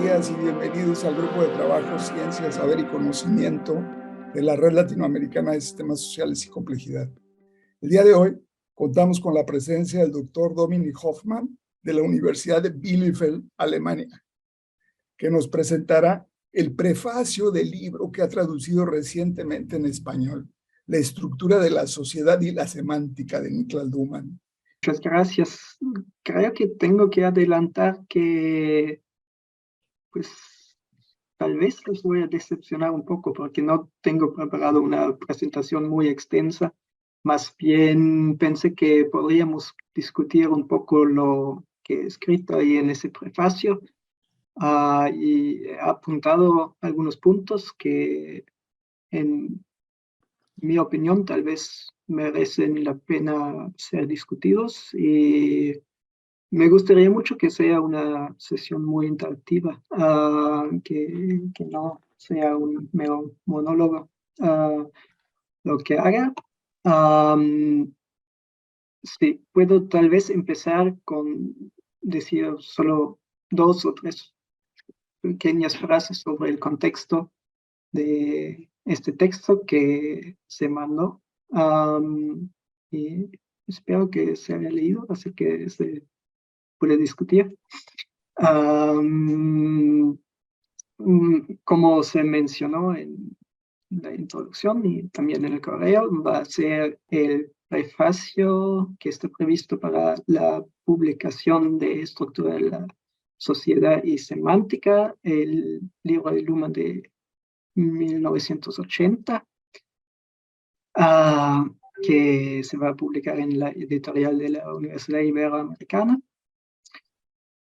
días y bienvenidos al Grupo de Trabajo Ciencia, Saber y Conocimiento de la Red Latinoamericana de Sistemas Sociales y Complejidad. El día de hoy contamos con la presencia del doctor Dominik Hoffmann de la Universidad de Bielefeld, Alemania, que nos presentará el prefacio del libro que ha traducido recientemente en español, La estructura de la sociedad y la semántica de Niklas Luhmann. Muchas gracias. Creo que tengo que adelantar que, pues, tal vez los voy a decepcionar un poco porque no tengo preparado una presentación muy extensa. Más bien pensé que podríamos discutir un poco lo que he escrito ahí en ese prefacio. Y he apuntado algunos puntos que, en mi opinión, tal vez merecen la pena ser discutidos, y me gustaría mucho que sea una sesión muy interactiva, que no sea un mero monólogo. Lo que haga, sí, puedo tal vez empezar con decir solo 2 o 3 pequeñas frases sobre el contexto de este texto que se mandó. Y espero que se haya leído, así que se puede discutir. Como se mencionó en la introducción y también en el correo, va a ser el prefacio que está previsto para la publicación de Estructura de la Sociedad y Semántica, el libro de Luhmann de 1980, que se va a publicar en la editorial de la Universidad Iberoamericana,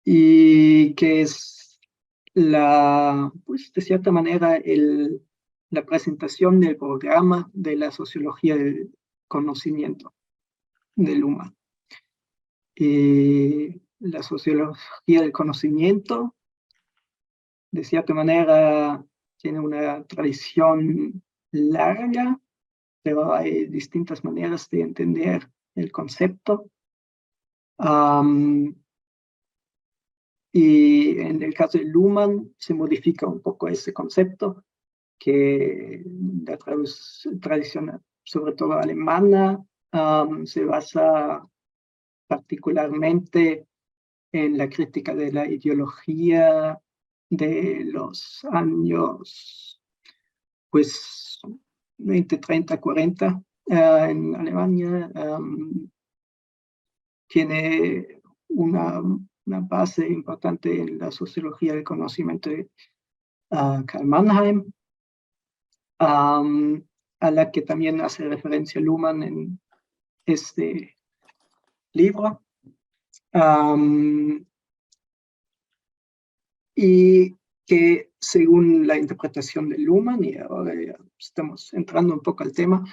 y que es pues, de cierta manera, la presentación del programa de la sociología del conocimiento de Luhmann. Y la sociología del conocimiento, de cierta manera, tiene una tradición larga, pero hay distintas maneras de entender el concepto. Y en el caso de Luhmann se modifica un poco ese concepto, que la tradición, sobre todo alemana, se basa particularmente en la crítica de la ideología de los años, pues, 20, 30, 40 en Alemania. Tiene una base importante en la sociología del conocimiento de Karl Mannheim, a la que también hace referencia Luhmann en este libro. Y que, según la interpretación de Luhmann, y ahora ya estamos entrando un poco al tema,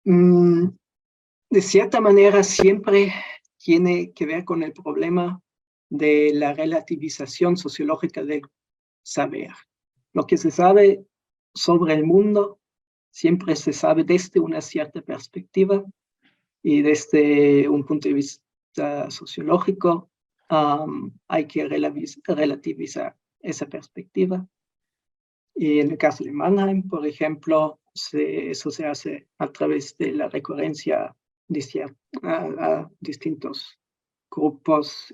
de cierta manera siempre tiene que ver con el problema de la relativización sociológica del saber. Lo que se sabe sobre el mundo siempre se sabe desde una cierta perspectiva, y desde un punto de vista sociológico hay que relativizar esa perspectiva. Y en el caso de Mannheim, por ejemplo, eso se hace a través de la recurrencia a distintos grupos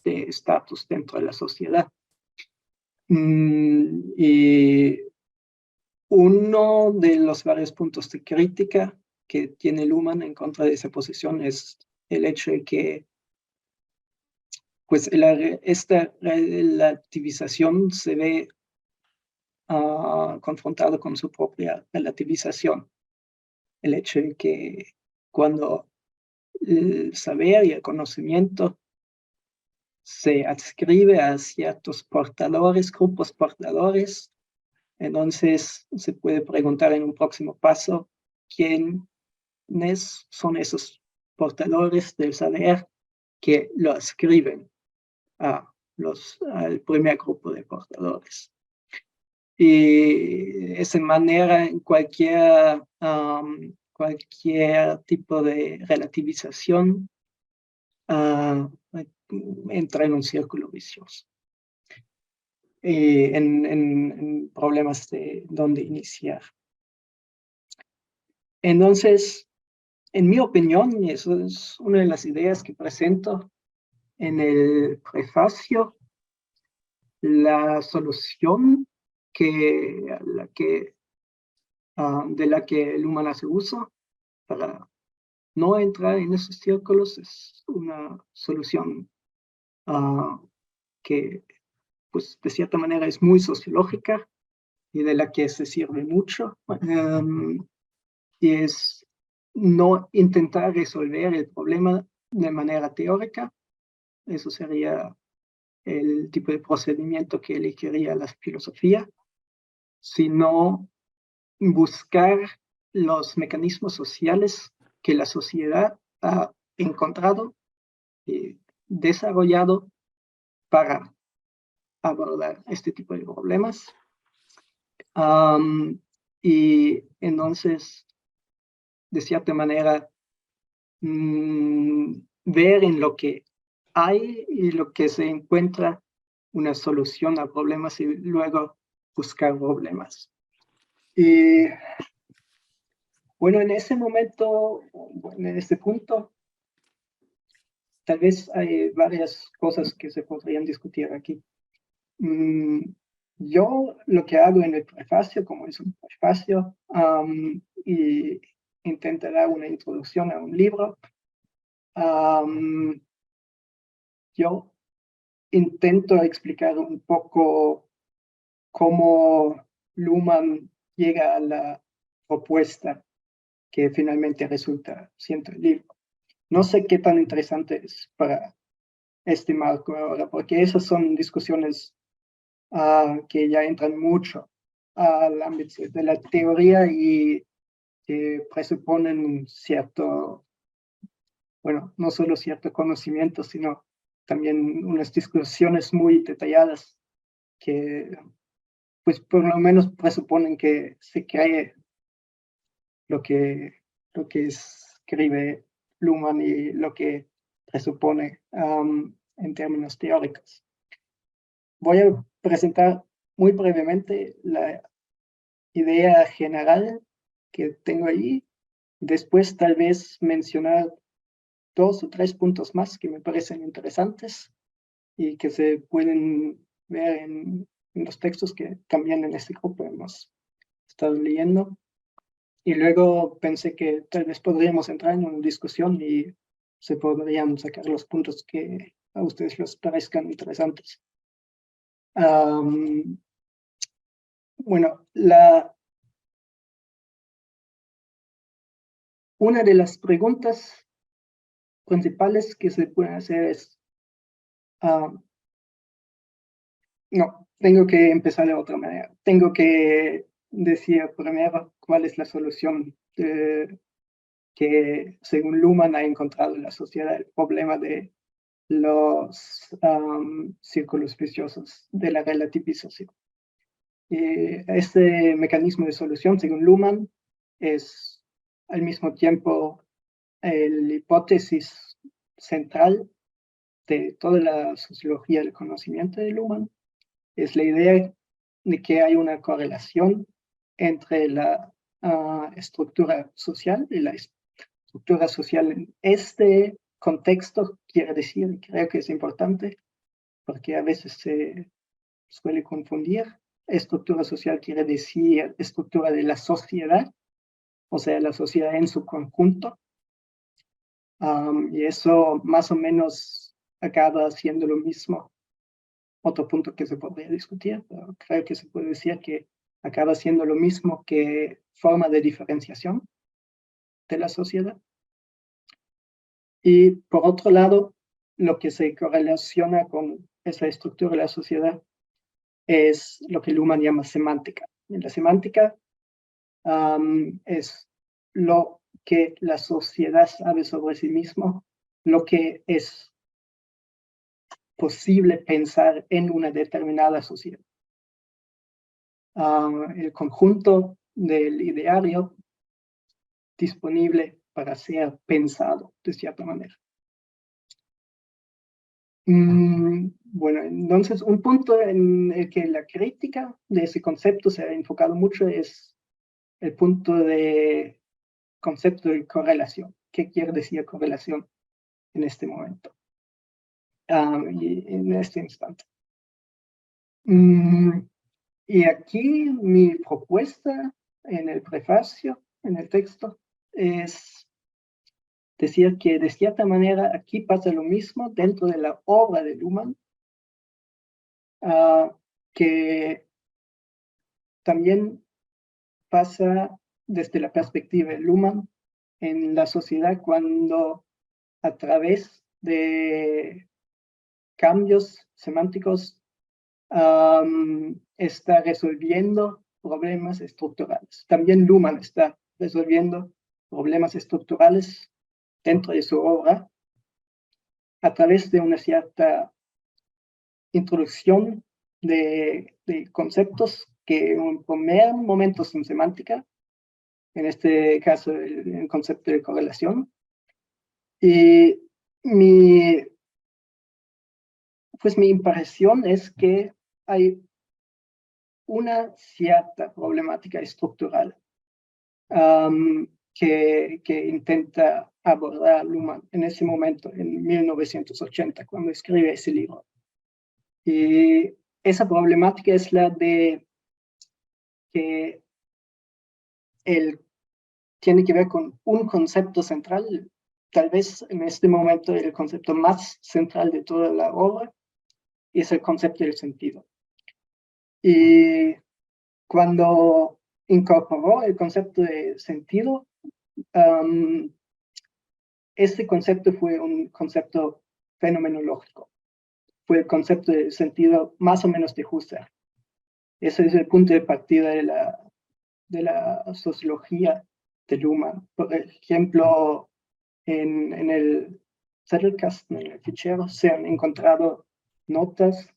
de estatus dentro de la sociedad. Y uno de los varios puntos de crítica que tiene Luhmann en contra de esa posición es el hecho de que, pues, esta relativización se ve confrontado con su propia relativización. El hecho de que cuando el saber y el conocimiento se adscribe a ciertos portadores, grupos portadores, entonces se puede preguntar en un próximo paso quiénes son esos portadores del saber que lo adscriben al primer grupo de portadores. Y esa manera, en cualquier tipo de relativización entra en un círculo vicioso. en problemas de dónde iniciar. Entonces, en mi opinión, y eso es una de las ideas que presento en el prefacio, la solución de la que Luhmann hace uso para no entrar en esos círculos es una solución que, pues, de cierta manera es muy sociológica y de la que se sirve mucho. Y es no intentar resolver el problema de manera teórica. Eso sería el tipo de procedimiento que elegiría la filosofía, sino buscar los mecanismos sociales que la sociedad ha encontrado y desarrollado para abordar este tipo de problemas. Y entonces, de cierta manera, ver en lo que hay y lo que se encuentra una solución a problemas y luego buscar problemas. Y bueno, en ese momento, en ese punto, tal vez hay varias cosas que se podrían discutir aquí. Yo lo que hago en el prefacio, como es un prefacio, y intentaré una introducción a un libro, yo intento explicar un poco cómo Luhmann llega a la propuesta que finalmente resulta siendo el libro. No sé qué tan interesante es para este marco ahora, porque esas son discusiones que ya entran mucho al ámbito de la teoría y que presuponen cierto, bueno, no solo cierto conocimiento, sino también unas discusiones muy detalladas que, pues, por lo menos presuponen que se cree lo que escribe Luhmann y lo que presupone en términos teóricos. Voy a presentar muy brevemente la idea general que tengo allí. Después tal vez mencionar 2 o 3 puntos más que me parecen interesantes y que se pueden ver en los textos que también en este grupo hemos estado leyendo. Y luego pensé que tal vez podríamos entrar en una discusión y se podrían sacar los puntos que a ustedes les parezcan interesantes. Bueno, una de las preguntas principales que se pueden hacer es, no, tengo que empezar de otra manera. Tengo que decir primero cuál es la solución que según Luhmann ha encontrado la sociedad, el problema de los círculos viciosos de la relativización. Este mecanismo de solución, según Luhmann, es al mismo tiempo la hipótesis central de toda la sociología del conocimiento de Luhmann. Es la idea de que hay una correlación entre la estructura social y la estructura social en este contexto, quiere decir, y creo que es importante, porque a veces se suele confundir. Estructura social quiere decir estructura de la sociedad, o sea, la sociedad en su conjunto. Y eso más o menos acaba siendo lo mismo. Otro punto que se podría discutir, pero creo que se puede decir que acaba siendo lo mismo que forma de diferenciación de la sociedad. Y por otro lado, lo que se correlaciona con esa estructura de la sociedad es lo que Luhmann llama semántica. Y la semántica es lo que la sociedad sabe sobre sí mismo, lo que es posible pensar en una determinada sociedad. El conjunto del ideario disponible para ser pensado de cierta manera. Bueno, entonces un punto en el que la crítica de ese concepto se ha enfocado mucho es el concepto de correlación. ¿Qué quiere decir correlación en este momento? Y en este instante. Y aquí mi propuesta en el prefacio, en el texto, es decir que de cierta manera aquí pasa lo mismo dentro de la obra de Luhmann, que también pasa desde la perspectiva de Luhmann en la sociedad cuando a través de cambios semánticos está resolviendo problemas estructurales. También Luhmann está resolviendo problemas estructurales dentro de su obra a través de una cierta introducción de conceptos que en un primer momento son semántica, en este caso el concepto de correlación. Y mi impresión es que hay una cierta problemática estructural que intenta abordar Luhmann en ese momento, en 1980, cuando escribe ese libro. Y esa problemática es la de que tiene que ver con un concepto central, tal vez en este momento el concepto más central de toda la obra, y es el concepto del sentido. Y cuando incorporó el concepto de sentido, este concepto fue un concepto fenomenológico. Fue el concepto de sentido más o menos de Husserl. Ese es el punto de partida de la sociología de Luhmann. Por ejemplo, en el Zettelkasten, en el fichero, se han encontrado notas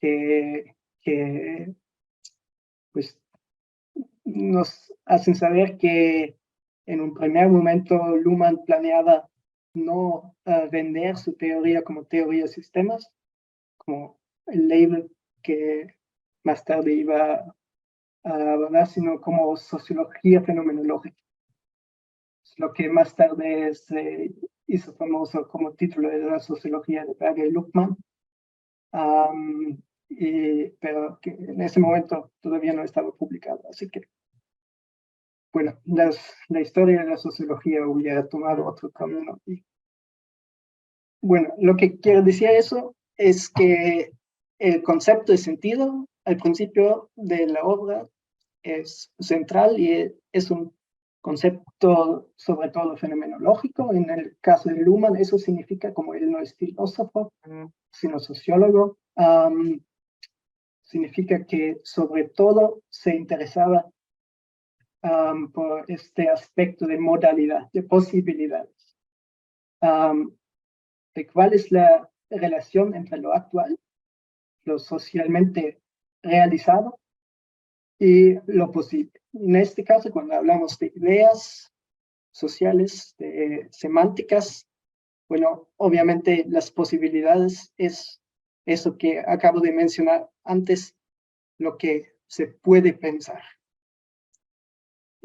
que pues, nos hacen saber que en un primer momento Luhmann planeaba no vender su teoría como teoría de sistemas, como el label que más tarde iba a abordar, sino como sociología fenomenológica, lo que más tarde se hizo famoso como título de la sociología de Berger y Luhmann, pero que en ese momento todavía no estaba publicado, así que bueno, la historia de la sociología hubiera tomado otro camino. Y, bueno, lo que quiero decir eso es que el concepto de sentido al principio de la obra es central y es un concepto sobre todo fenomenológico. En el caso de Luhmann, eso significa, como él no es filósofo, sino sociólogo, significa que sobre todo se interesaba por este aspecto de modalidad, de posibilidades, de cuál es la relación entre lo actual, lo socialmente realizado y lo posible. En este caso, cuando hablamos de ideas sociales, de semánticas, bueno, obviamente las posibilidades es eso que acabo de mencionar antes, lo que se puede pensar.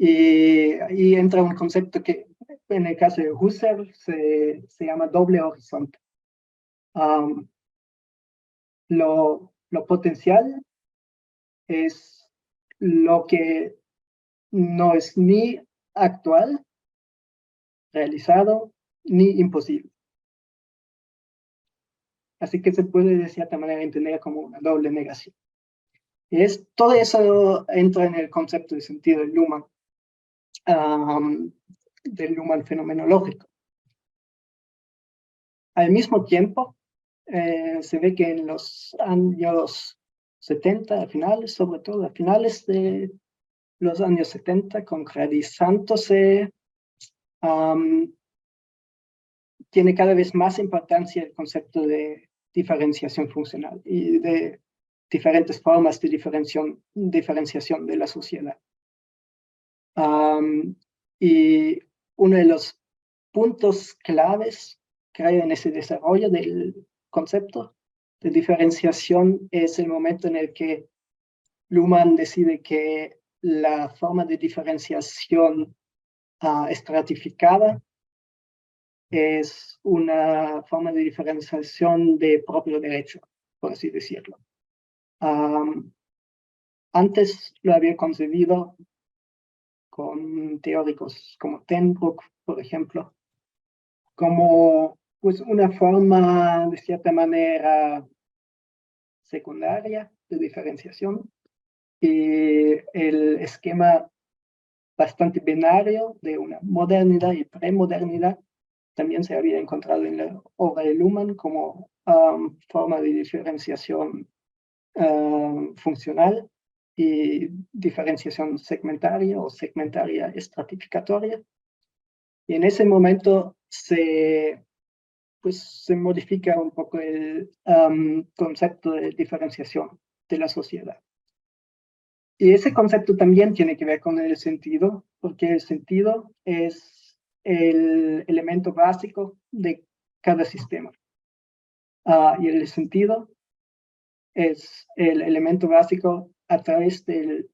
Y ahí entra un concepto que en el caso de Husserl se llama doble horizonte. Lo potencial es lo que no es ni actual, realizado, ni imposible. Así que se puede de cierta manera entender como una doble negación. Y todo eso entra en el concepto de sentido de Luhmann, del Luhmann fenomenológico. Al mismo tiempo, se ve que en los años 70, sobre todo a finales de los años 70, concretizándose, tiene cada vez más importancia el concepto de diferenciación funcional y de diferentes formas de diferenciación de la sociedad. Y uno de los puntos claves, creo, en ese desarrollo del concepto de diferenciación es el momento en el que Luhmann decide que la forma de diferenciación estratificada es una forma de diferenciación de propio derecho, por así decirlo. Antes lo había concebido con teóricos como Ten Broek, por ejemplo, como pues, una forma, de cierta manera, secundaria de diferenciación, y el esquema bastante binario de una modernidad y premodernidad también se había encontrado en la obra de Luhmann como forma de diferenciación funcional y diferenciación segmentaria o segmentaria estratificatoria. Y en ese momento se modifica un poco el concepto de diferenciación de la sociedad. Y ese concepto también tiene que ver con el sentido, porque el sentido es el elemento básico de cada sistema. Y el sentido es el elemento básico a través del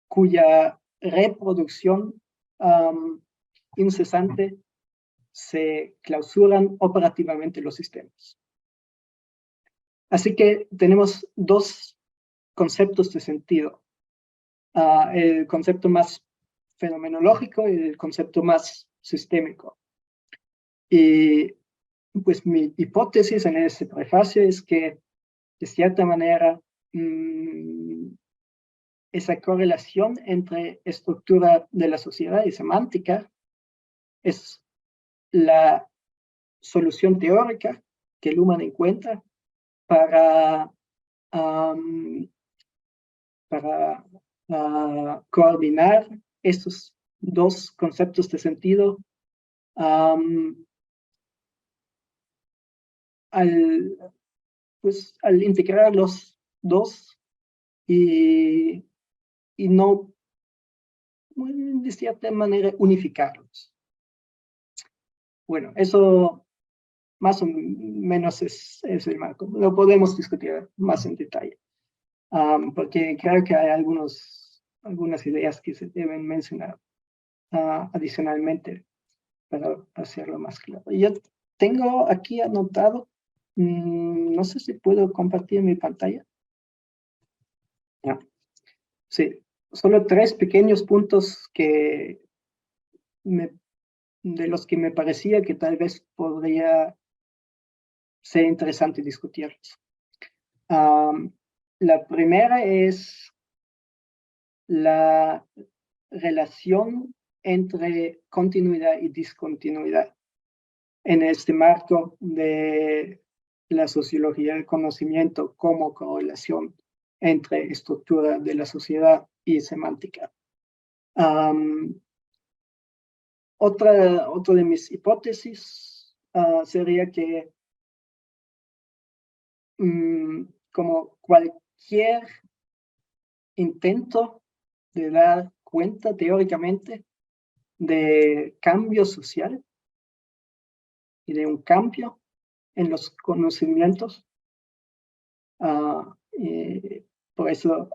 cuya reproducción incesante se clausuran operativamente los sistemas. Así que tenemos dos conceptos de sentido. El concepto más fenomenológico y el concepto más sistémico. Y pues mi hipótesis en ese prefacio es que, de cierta manera, esa correlación entre estructura de la sociedad y semántica es la solución teórica que Luhmann encuentra para coordinar estos dos conceptos de sentido al integrar los dos y no, de cierta manera, unificarlos. Bueno, eso más o menos es el marco. Lo podemos discutir más en detalle, porque creo que hay algunas ideas que se deben mencionar adicionalmente para hacerlo más claro. Yo tengo aquí anotado, no sé si puedo compartir mi pantalla. Sí, solo 3 pequeños puntos de los que me parecía que tal vez podría ser interesante discutirlos. La primera es la relación entre continuidad y discontinuidad en este marco de la sociología del conocimiento como correlación entre estructura de la sociedad y semántica. Otra de mis hipótesis sería que como cualquier intento de dar cuenta teóricamente de cambio social y de un cambio en los conocimientos, por eso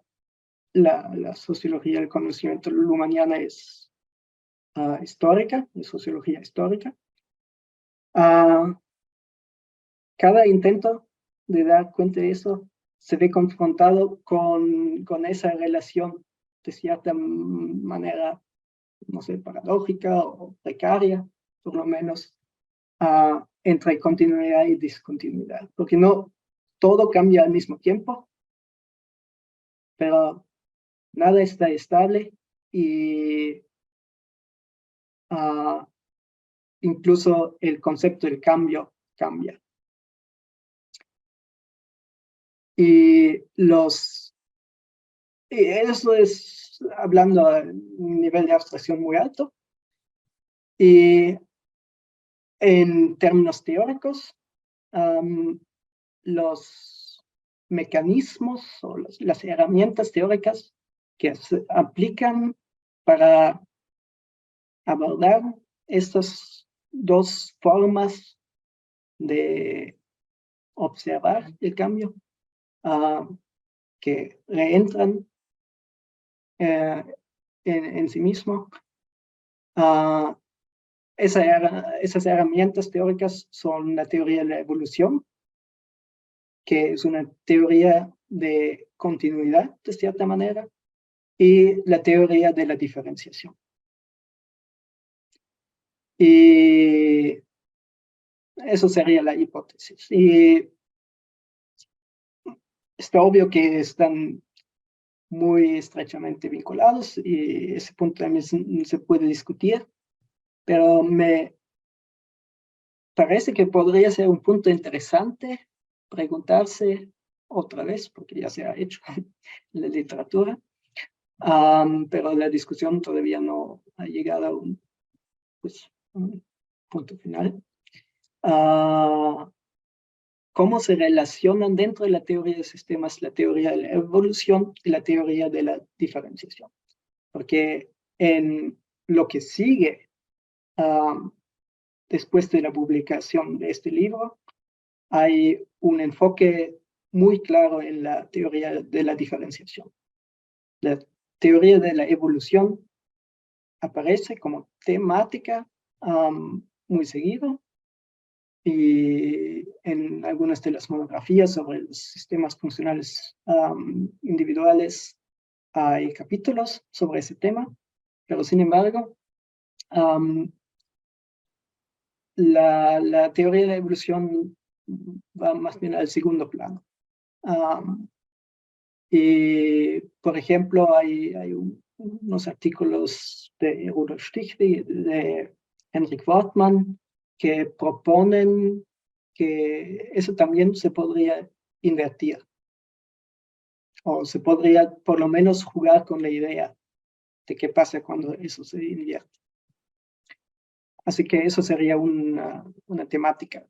la sociología del conocimiento luhmanniana es histórica, de sociología histórica. Cada intento de dar cuenta de eso se ve confrontado con esa relación de cierta manera, no sé, paradójica o precaria, por lo menos, entre continuidad y discontinuidad, porque no todo cambia al mismo tiempo, pero nada está estable y incluso el concepto del cambio cambia. Y eso es hablando a un nivel de abstracción muy alto. Y en términos teóricos, los mecanismos o las herramientas teóricas que se aplican para abordar estas dos formas de observar el cambio, que reentran en sí mismo. Esas herramientas teóricas son la teoría de la evolución, que es una teoría de continuidad, de cierta manera, y la teoría de la diferenciación. Y eso sería la hipótesis. Y está obvio que están muy estrechamente vinculados y ese punto también se puede discutir, pero me parece que podría ser un punto interesante preguntarse otra vez, porque ya se ha hecho en la literatura, pero la discusión todavía no ha llegado a un punto final. ¿Cómo se relacionan dentro de la teoría de sistemas la teoría de la evolución y la teoría de la diferenciación? Porque en lo que sigue después de la publicación de este libro, hay un enfoque muy claro en la teoría de la diferenciación. La teoría de la evolución aparece como temática muy seguido, y en algunas de las monografías sobre los sistemas funcionales individuales hay capítulos sobre ese tema, pero sin embargo, la teoría de la evolución va más bien al segundo plano. Y, por ejemplo, hay unos artículos de Rudolf Stichler, de Henrik Wortmann, que proponen que eso también se podría invertir, o se podría por lo menos jugar con la idea de qué pasa cuando eso se invierte. Así que eso sería una temática.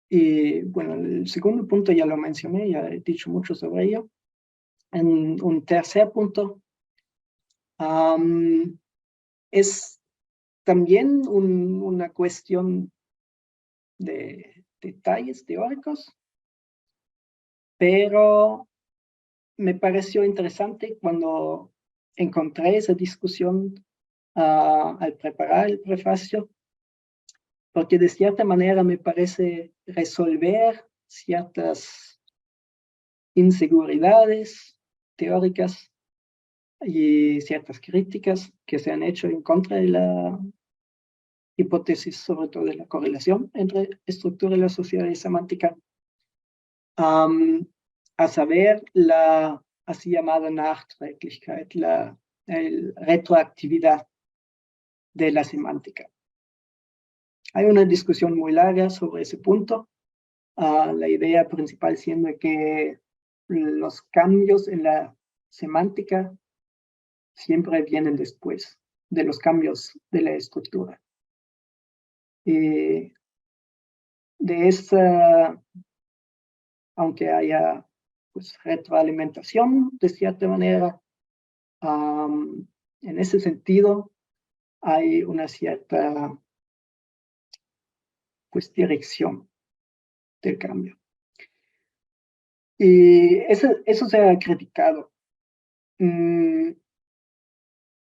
Y bueno, el segundo punto ya lo mencioné, ya he dicho mucho sobre ello. En un tercer punto, es también una cuestión de detalles teóricos, pero me pareció interesante cuando encontré esa discusión al preparar el prefacio, porque de cierta manera me parece resolver ciertas inseguridades teóricas y ciertas críticas que se han hecho en contra de la hipótesis, sobre todo de la correlación entre estructura de la sociedad y semántica, a saber la así llamada Nachträglichkeit, la retroactividad de la semántica. Hay una discusión muy larga sobre ese punto, la idea principal siendo que los cambios en la semántica siempre vienen después de los cambios de la estructura. De esa, aunque haya retroalimentación de cierta manera, en ese sentido hay una cierta dirección del cambio. Y eso se ha criticado.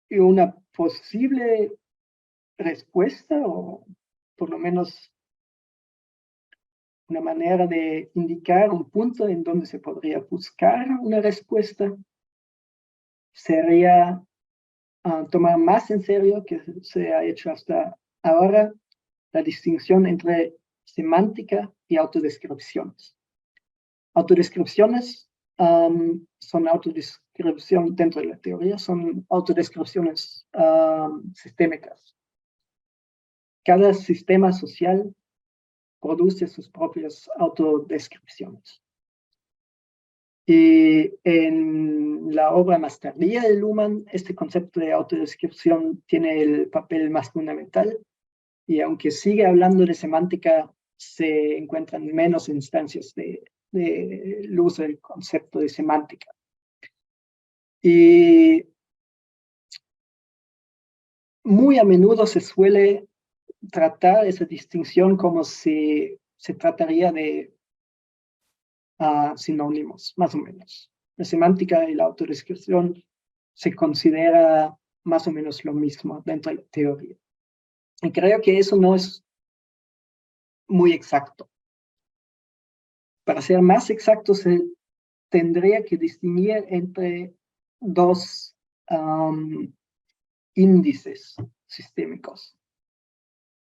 Y una posible respuesta, o por lo menos una manera de indicar un punto en donde se podría buscar una respuesta, sería tomar más en serio, que se ha hecho hasta ahora, la distinción entre semántica y autodescripciones. Autodescripciones son autodescripción dentro de la teoría, son autodescripciones sistémicas. Cada sistema social produce sus propias autodescripciones. Y en la obra más tardía de Luhmann, este concepto de autodescripción tiene el papel más fundamental, y aunque sigue hablando de semántica, se encuentran menos instancias del uso del concepto de semántica. Y muy a menudo se suele tratar esa distinción como si se trataría de sinónimos, más o menos. La semántica y la autodescripción se considera más o menos lo mismo dentro de la teoría. Y creo que eso no es muy exacto. Para ser más exacto, se tendría que distinguir entre dos índices sistémicos.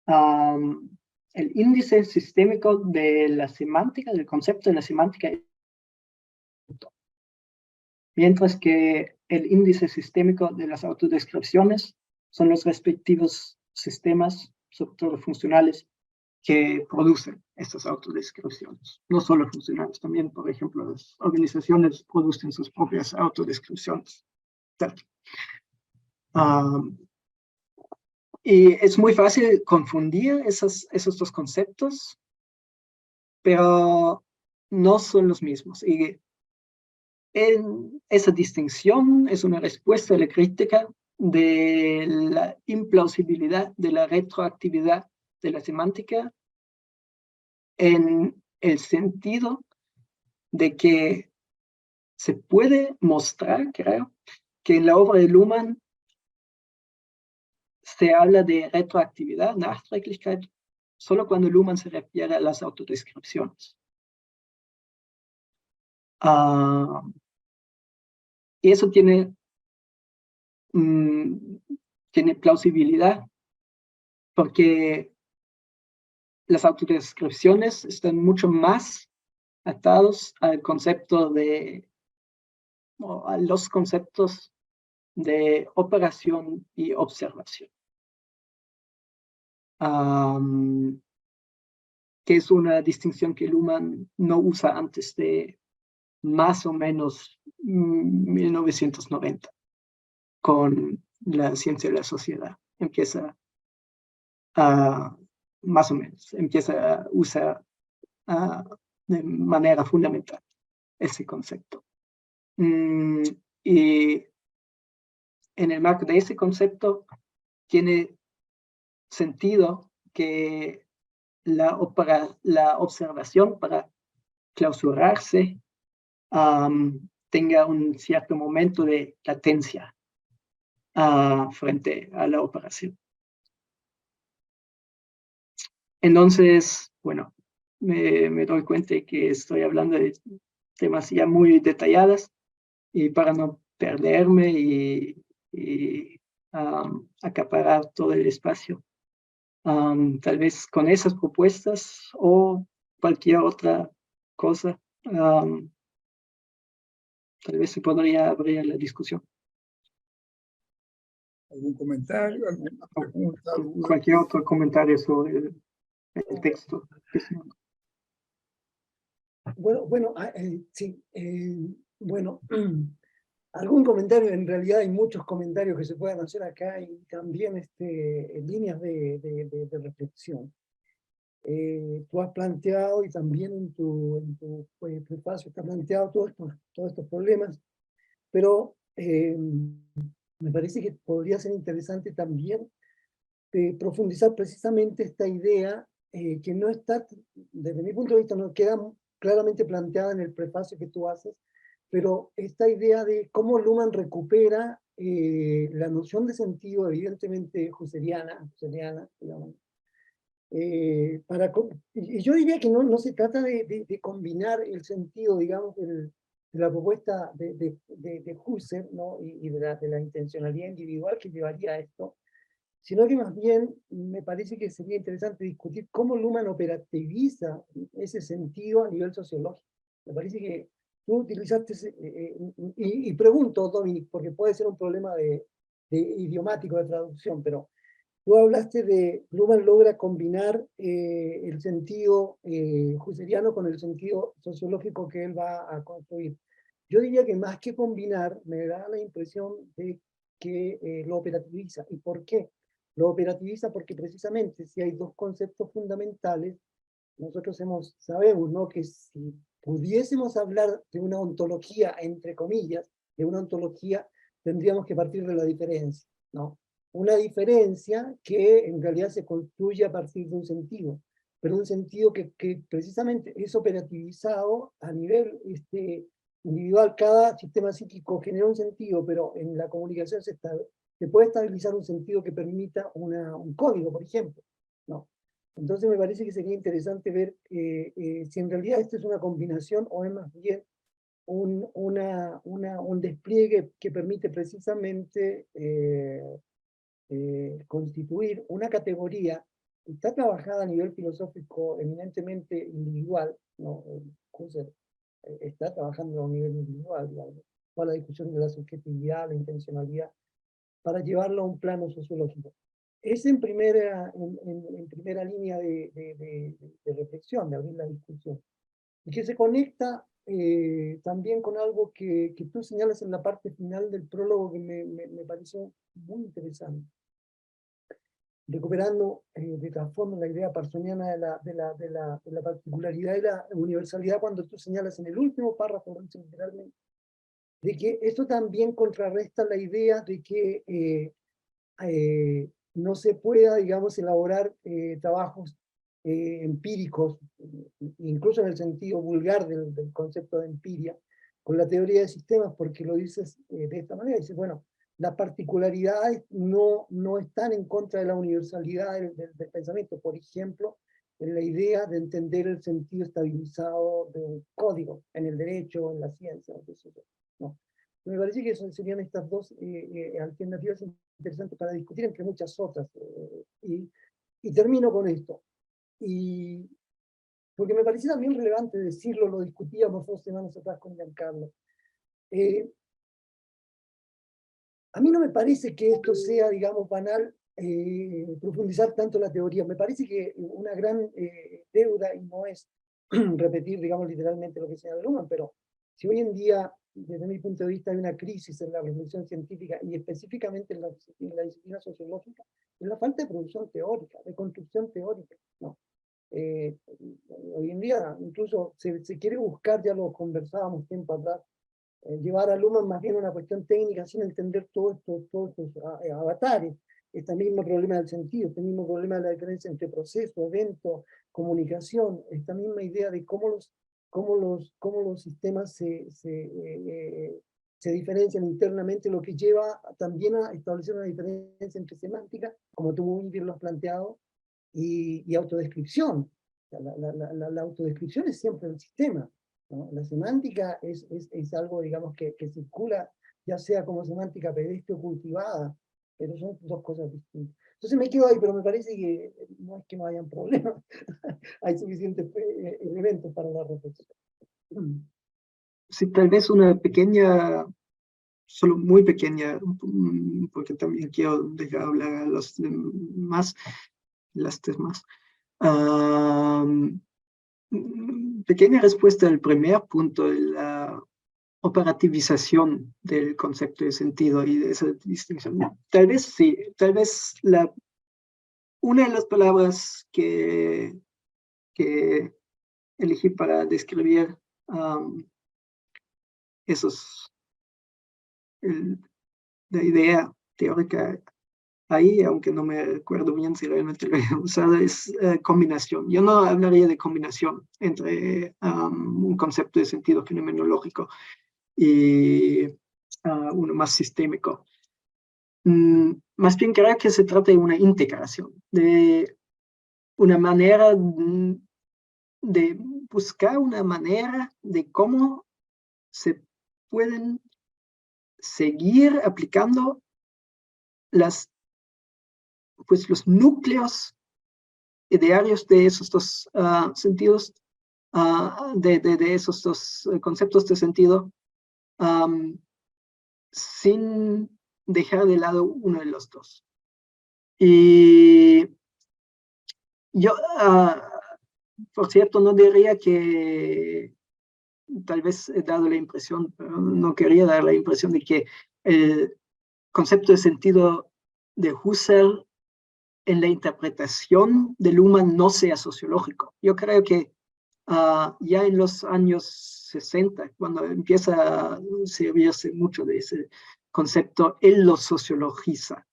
El índice sistémico de la semántica, del concepto de la semántica, mientras que el índice sistémico de las autodescripciones son los respectivos sistemas, sobre todo funcionales, que producen estas autodescripciones. No solo funcionales, también, por ejemplo, las organizaciones producen sus propias autodescripciones. Y es muy fácil confundir esos dos conceptos, pero no son los mismos. Y esa distinción es una respuesta a la crítica de la implausibilidad de la retroactividad de la semántica, en el sentido de que se puede mostrar, creo, que en la obra de Luhmann se habla de retroactividad, Nachträglichkeit, solo cuando Luhmann se refiere a las autodescripciones. Y eso tiene plausibilidad, porque las autodescripciones están mucho más atados al concepto o a los conceptos de operación y observación, que es una distinción que Luhmann no usa antes de más o menos 1990, con la ciencia de la sociedad. Empieza más o menos, empieza a usar de manera fundamental ese concepto. Y en el marco de ese concepto tiene sentido que la observación, para clausurarse, tenga un cierto momento de latencia frente a la operación. Entonces, bueno, me doy cuenta de que estoy hablando de temas ya muy detallados, y para no perderme y acaparar todo el espacio, tal vez con esas propuestas o cualquier otra cosa, tal vez se podría abrir la discusión. ¿Algún comentario, alguna pregunta, duda? Cualquier otro comentario sobre el texto. Bueno, sí, bueno, algún comentario. En realidad hay muchos comentarios que se pueden hacer acá, y también líneas de reflexión. Tú has planteado, y también en tu prefacio está planteado todos estos problemas, pero me parece que podría ser interesante también profundizar precisamente esta idea que no está, desde mi punto de vista, no queda claramente planteada en el prefacio que tú haces, pero esta idea de cómo Luhmann recupera la noción de sentido, evidentemente husserliana, digamos, y yo diría que no se trata de combinar el sentido, digamos, de la propuesta de Husserl, ¿no? y de la intencionalidad individual que llevaría a esto, sino que más bien me parece que sería interesante discutir cómo Luhmann operativiza ese sentido a nivel sociológico. Me parece que tú utilizaste, y pregunto, Dominic, porque puede ser un problema de idiomático, de traducción, pero tú hablaste de Luhmann logra combinar el sentido husserliano con el sentido sociológico que él va a construir. Yo diría que más que combinar, me da la impresión de que lo operativiza. ¿Y por qué? Lo operativiza porque precisamente si hay dos conceptos fundamentales, nosotros sabemos, ¿no?, que si pudiésemos hablar de una ontología, entre comillas, de una ontología, tendríamos que partir de la diferencia, ¿no? una diferencia que en realidad se construye a partir de un sentido, pero un sentido que precisamente es operativizado a nivel individual. Cada sistema psíquico genera un sentido, pero en la comunicación se puede estabilizar un sentido que permita un código, por ejemplo, ¿no? Entonces me parece que sería interesante ver si en realidad esto es una combinación o es más bien un despliegue que permite precisamente constituir una categoría que está trabajada a nivel filosófico eminentemente individual, ¿no? Husserl está trabajando a un nivel individual, digamos, toda la discusión de la subjetividad, la intencionalidad, para llevarlo a un plano sociológico. Es en primera línea de reflexión, de abrir la discusión, y que se conecta también con algo que tú señalas en la parte final del prólogo que me pareció muy interesante, recuperando de trasfondo la idea parsoniana de la particularidad y la universalidad, cuando tú señalas en el último párrafo, literalmente, de que esto también contrarresta la idea de que no se pueda, digamos, elaborar trabajos empíricos, incluso en el sentido vulgar del concepto de empiria, con la teoría de sistemas, porque lo dices de esta manera, dices, bueno, las particularidades no están en contra de la universalidad del pensamiento. Por ejemplo, en la idea de entender el sentido estabilizado de un código en el derecho, en la ciencia, ¿no? Me parece que serían estas dos alternativas interesantes para discutir, entre muchas otras. Y termino con esto. Porque me parecía también relevante decirlo, lo discutíamos 2 semanas atrás con Giancarlo. A mí no me parece que esto sea, digamos, banal, profundizar tanto la teoría. Me parece que una gran deuda, y no es repetir, digamos, literalmente lo que señala Luhmann, pero si hoy en día, desde mi punto de vista, hay una crisis en la reflexión científica, y específicamente en la disciplina sociológica, es la falta de producción teórica, de construcción teórica, ¿no? Hoy en día, incluso se quiere buscar, ya lo conversábamos tiempo atrás, llevar a Luhmann más bien una cuestión técnica sin entender todos estos avatares, este mismo problema del sentido, este mismo problema de la diferencia entre proceso, evento, comunicación, esta misma idea de cómo los sistemas se diferencian internamente, lo que lleva también a establecer una diferencia entre semántica, como tú muy bien lo has planteado, y autodescripción. La autodescripción es siempre el sistema, ¿no? La semántica es algo, digamos, que circula, ya sea como semántica pedestre o cultivada, pero son dos cosas distintas. Entonces me quedo ahí, pero me parece que no es que no hayan problemas, hay suficientes elementos para la reflexión. Sí, tal vez una pequeña, solo muy pequeña, porque también quiero dejar hablar a los demás, las demás. Pequeña respuesta al primer punto de la operativización del concepto de sentido y de esa distinción. Tal vez sí, tal vez una de las palabras que elegí para describir la idea teórica ahí, aunque no me acuerdo bien si realmente lo he usado, es combinación. Yo no hablaría de combinación entre un concepto de sentido fenomenológico y uno más sistémico. Más bien creo que se trata de una integración, de una manera de buscar una manera de cómo se pueden seguir aplicando los núcleos idearios de esos dos sentidos, de esos dos conceptos de sentido, sin dejar de lado uno de los dos. Y yo, por cierto, no diría que, tal vez he dado la impresión, pero no quería dar la impresión de que el concepto de sentido de Husserl en la interpretación de Luhmann no sea sociológico. Yo creo que ya en los años 60, cuando empieza a servirse mucho de ese concepto, él lo sociologiza.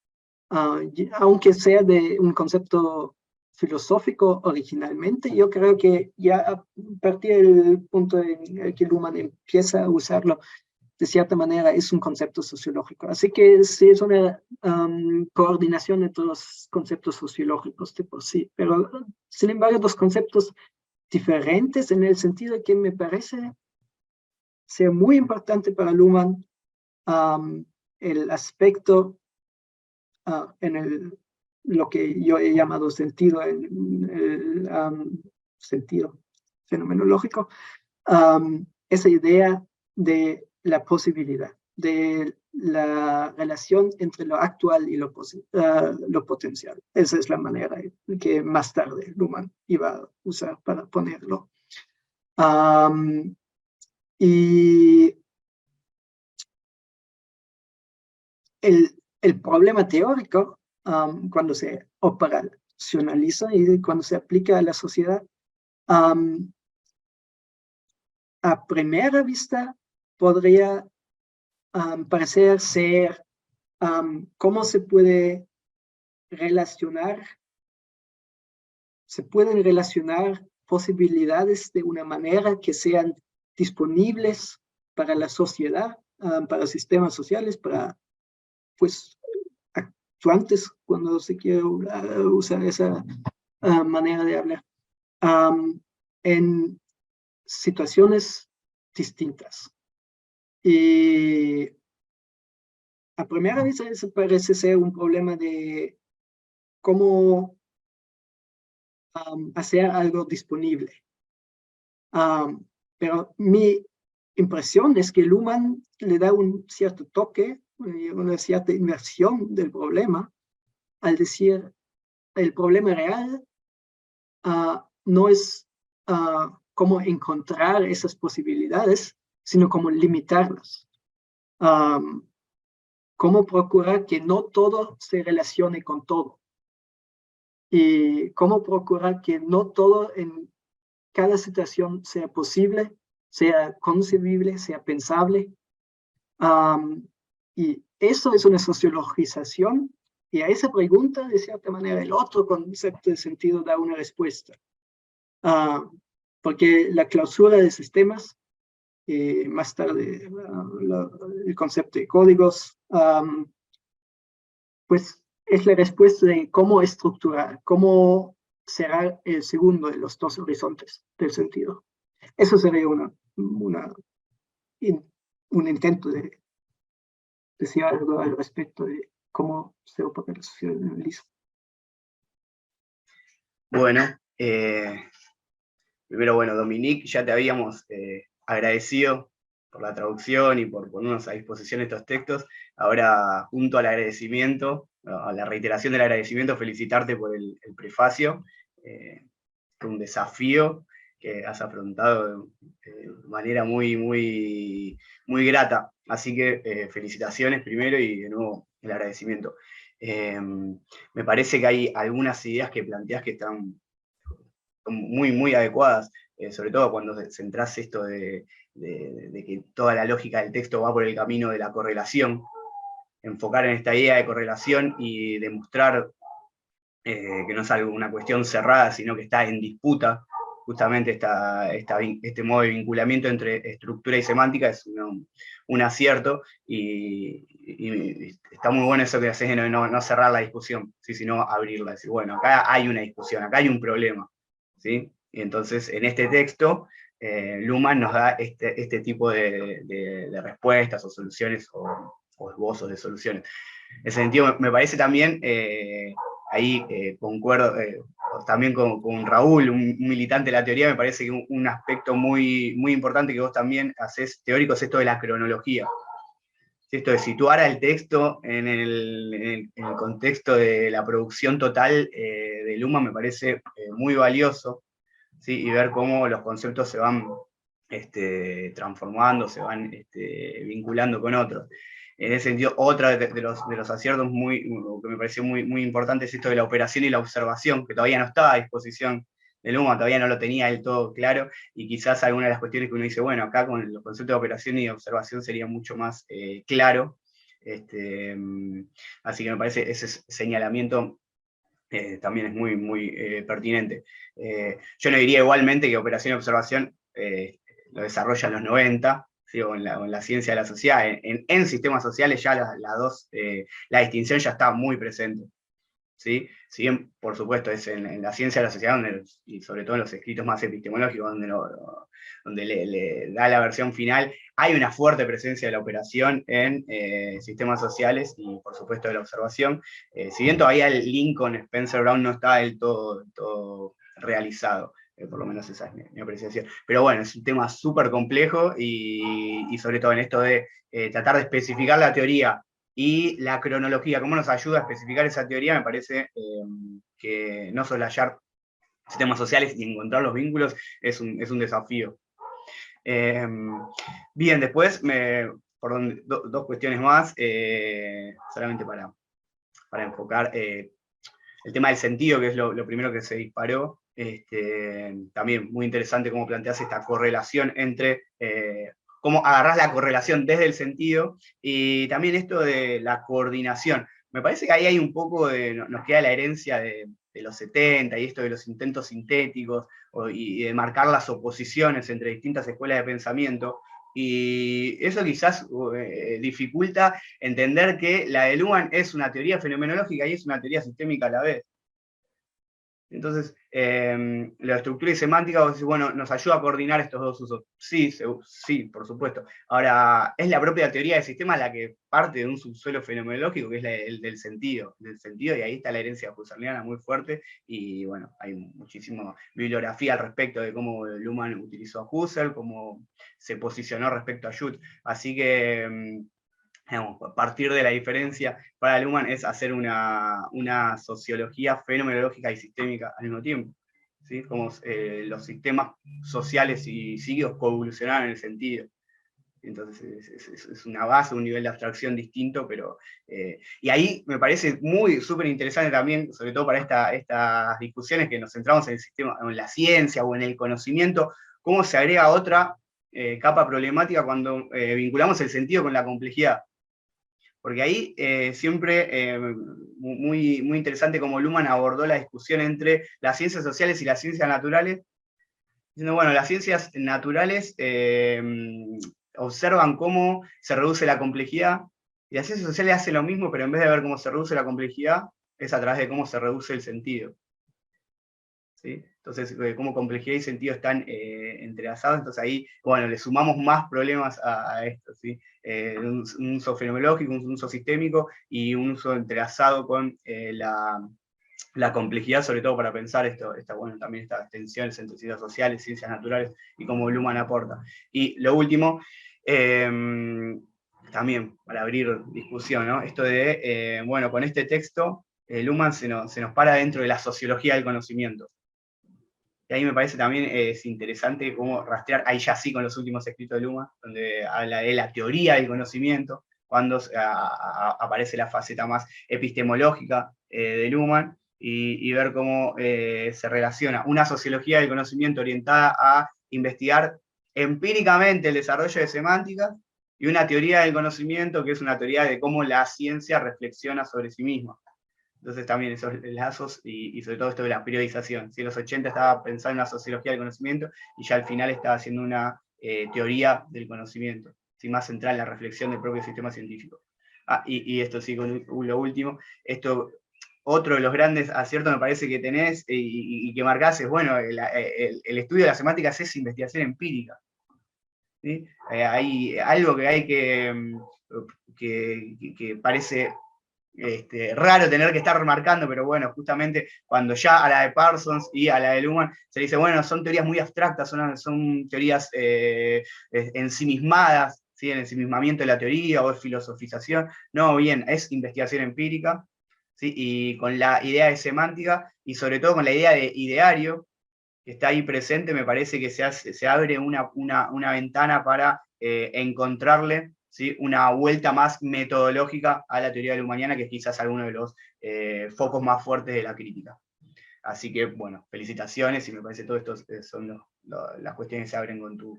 aunque sea de un concepto filosófico originalmente, yo creo que ya a partir del punto en el que Luhmann empieza a usarlo, de cierta manera es un concepto sociológico. Así que sí es una coordinación entre los conceptos sociológicos de por sí, pero sin embargo dos conceptos diferentes en el sentido de que me parece ser muy importante para Luhmann el aspecto en lo que yo he llamado sentido, el sentido fenomenológico, esa idea de la posibilidad, de la relación entre lo actual y lo potencial. Esa es la manera que más tarde Luhmann iba a usar para ponerlo. Y el problema teórico, cuando se operacionaliza y cuando se aplica a la sociedad, a primera vista podría parecer ser cómo se pueden relacionar posibilidades de una manera que sean disponibles para la sociedad, para sistemas sociales, para pues actuantes, cuando se quiere usar esa manera de hablar, en situaciones distintas. Y a primera vista eso parece ser un problema de cómo hacer algo disponible. Pero mi impresión es que Luhmann le da un cierto toque, una cierta inmersión del problema, al decir el problema real no es cómo encontrar esas posibilidades, sino cómo limitarlas. Cómo procurar que no todo se relacione con todo. Y cómo procurar que no todo en cada situación sea posible, sea concebible, sea pensable. Y eso es una sociologización. Y a esa pregunta, de cierta manera, el otro concepto de sentido da una respuesta. Porque la clausura de sistemas, más tarde el concepto de códigos, pues es la respuesta de cómo estructurar, cómo será el segundo de los dos horizontes del sentido. Eso sería un intento de decir algo al respecto de cómo se operacionaliza. Bueno, primero, bueno, Dominique, ya te habíamos agradecido por la traducción y por ponernos a disposición estos textos. Ahora, junto al agradecimiento, a la reiteración del agradecimiento, felicitarte por el prefacio. Un desafío que has afrontado de manera muy grata. Así que felicitaciones primero y de nuevo el agradecimiento. Me parece que hay algunas ideas que planteas que están muy adecuadas, sobre todo cuando centrás esto de que toda la lógica del texto va por el camino de la correlación, enfocar en esta idea de correlación y demostrar que no es algo, una cuestión cerrada, sino que está en disputa. Justamente este modo de vinculamiento entre estructura y semántica es un acierto, y está muy bueno eso que haces de no cerrar la discusión, ¿sí? Sino abrirla, decir, bueno, acá hay una discusión, acá hay un problema, ¿sí? Y entonces en este texto Luhmann nos da este tipo de respuestas o soluciones o esbozos de soluciones. En ese sentido me parece también, ahí concuerdo también con Raúl, un militante de la teoría, me parece que un aspecto muy importante que vos también hacés teórico es esto de la cronología. Esto de situar al texto en el contexto de la producción total de Luhmann me parece muy valioso, ¿sí? Y ver cómo los conceptos se van transformando, se van vinculando con otros. En ese sentido, otra de los aciertos que me pareció muy importante es esto de la operación y la observación, que todavía no estaba a disposición de Luhmann, todavía no lo tenía del todo claro, y quizás algunas de las cuestiones que uno dice, bueno, acá con los conceptos de operación y de observación sería mucho más claro, Así que me parece ese señalamiento también es muy, muy pertinente. Yo no diría igualmente que operación y observación lo desarrolla en los 90, ¿sí? O en la ciencia de la sociedad. En sistemas sociales ya la distinción ya está muy presente. ¿Sí? Si bien, por supuesto, es en la ciencia de la sociedad, y sobre todo en los escritos más epistemológicos, donde le da la versión final, hay una fuerte presencia de la operación en sistemas sociales y, por supuesto, de la observación. Si bien todavía el link con Spencer Brown no está del todo realizado, por lo menos esa es mi apreciación. Pero bueno, es un tema súper complejo y sobre todo en esto de tratar de especificar la teoría y la cronología, cómo nos ayuda a especificar esa teoría, me parece que no soslayar sistemas sociales y encontrar los vínculos es un desafío. Bien, después, dos cuestiones más, solamente para enfocar el tema del sentido, que es lo primero que se disparó. También muy interesante cómo planteas esta correlación entre cómo agarrás la correlación desde el sentido, y también esto de la coordinación. Me parece que ahí hay un poco nos queda la herencia de los 70 y esto de los intentos sintéticos y de marcar las oposiciones entre distintas escuelas de pensamiento, y eso quizás dificulta entender que la de Luhmann es una teoría fenomenológica y es una teoría sistémica a la vez. Entonces, la estructura y semántica, vos decís, bueno, nos ayuda a coordinar estos dos usos. Sí, por supuesto. Ahora, es la propia teoría del sistema la que parte de un subsuelo fenomenológico, que es el del sentido, y ahí está la herencia husserliana muy fuerte, y bueno, hay muchísima bibliografía al respecto de cómo Luhmann utilizó a Husserl, cómo se posicionó respecto a Jung. Así que digamos, a partir de la diferencia para Luhmann es hacer una sociología fenomenológica y sistémica al mismo tiempo, ¿sí? Como los sistemas sociales y psíquicos coevolucionaron en el sentido. Entonces es una base, un nivel de abstracción distinto, pero y ahí me parece súper interesante también, sobre todo para estas discusiones que nos centramos en el sistema, en la ciencia o en el conocimiento, cómo se agrega otra capa problemática cuando vinculamos el sentido con la complejidad. Porque ahí siempre muy, muy interesante como Luhmann abordó la discusión entre las ciencias sociales y las ciencias naturales, diciendo, bueno, las ciencias naturales observan cómo se reduce la complejidad, y las ciencias sociales hacen lo mismo, pero en vez de ver cómo se reduce la complejidad, es a través de cómo se reduce el sentido. ¿Sí? Entonces, cómo complejidad y sentido están entrelazados, entonces ahí, bueno, le sumamos más problemas a esto, ¿sí? Un uso fenomenológico, un uso sistémico y un uso entrelazado con la complejidad, sobre todo para pensar bueno, también estas tensiones entre ciencias sociales, ciencias naturales y cómo Luhmann aporta. Y lo último, también para abrir discusión, ¿no? Esto de, bueno, con este texto, Luhmann se nos para dentro de la sociología del conocimiento. Y ahí me parece también es interesante cómo rastrear, ahí ya sí con los últimos escritos de Luhmann, donde habla de la teoría del conocimiento, cuando aparece la faceta más epistemológica de Luhmann, y ver cómo se relaciona una sociología del conocimiento orientada a investigar empíricamente el desarrollo de semántica, y una teoría del conocimiento que es una teoría de cómo la ciencia reflexiona sobre sí misma. Entonces también esos lazos y sobre todo esto de la periodización. Si en los 80 estaba pensando en la sociología del conocimiento y ya al final estaba haciendo una teoría del conocimiento, ¿sí? Más central en la reflexión del propio sistema científico. Y esto sí, con lo último, otro de los grandes aciertos me parece que tenés y que marcás es, bueno, el estudio de las semánticas es investigación empírica. ¿Sí? Hay algo que hay que parece raro tener que estar remarcando, pero bueno, justamente cuando ya a la de Parsons y a la de Luhmann se dice, bueno, son teorías muy abstractas, son teorías ensimismadas, ¿sí? El ensimismamiento de la teoría o es filosofización. No, bien, es investigación empírica, ¿sí? Y con la idea de semántica y sobre todo con la idea de ideario que está ahí presente, me parece que se abre una ventana para encontrarle, ¿sí? Una vuelta más metodológica a la teoría de la humanidad, que es quizás alguno de los focos más fuertes de la crítica. Así que, bueno, felicitaciones, y me parece que todo esto son las cuestiones que se abren con tu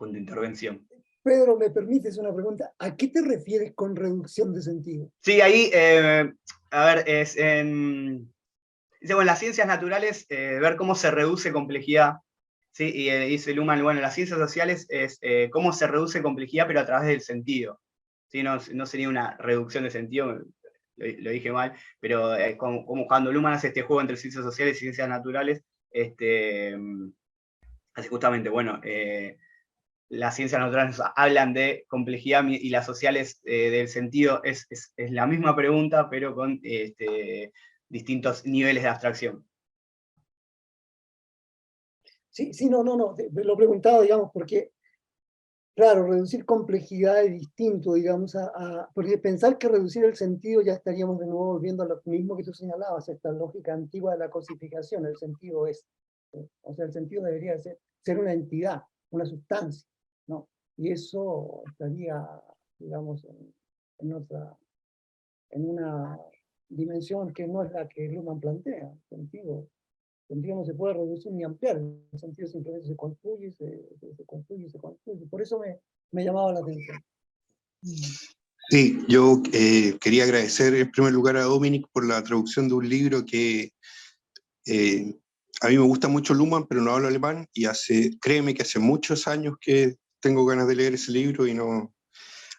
intervención. Pedro, ¿me permites una pregunta? ¿A qué te refieres con reducción de sentido? Sí, ahí, a ver, dice, bueno, en las ciencias naturales, ver cómo se reduce complejidad, ¿sí? Y dice Luhmann, bueno, las ciencias sociales es cómo se reduce complejidad, pero a través del sentido, ¿sí? No sería una reducción de sentido, lo dije mal, pero como cuando Luhmann hace este juego entre ciencias sociales y ciencias naturales, hace justamente, bueno, las ciencias naturales hablan de complejidad y las sociales del sentido es la misma pregunta, pero con distintos niveles de abstracción. Sí, sí, no, lo preguntaba, digamos, porque, claro, reducir complejidad es distinto, digamos, porque pensar que reducir el sentido ya estaríamos de nuevo volviendo a lo mismo que tú señalabas, esta lógica antigua de la cosificación, el sentido es, o sea, el sentido debería ser una entidad, una sustancia, ¿no? Y eso estaría, digamos, en una dimensión que no es la que Luhmann plantea. El sentido no se puede reducir ni ampliar, el sentido simplemente se construye, se construye, se construye. Por eso me llamaba la atención. Sí, yo quería agradecer en primer lugar a Dominic por la traducción de un libro que a mí me gusta mucho Luhmann, pero no hablo alemán, y créeme que hace muchos años que tengo ganas de leer ese libro y no,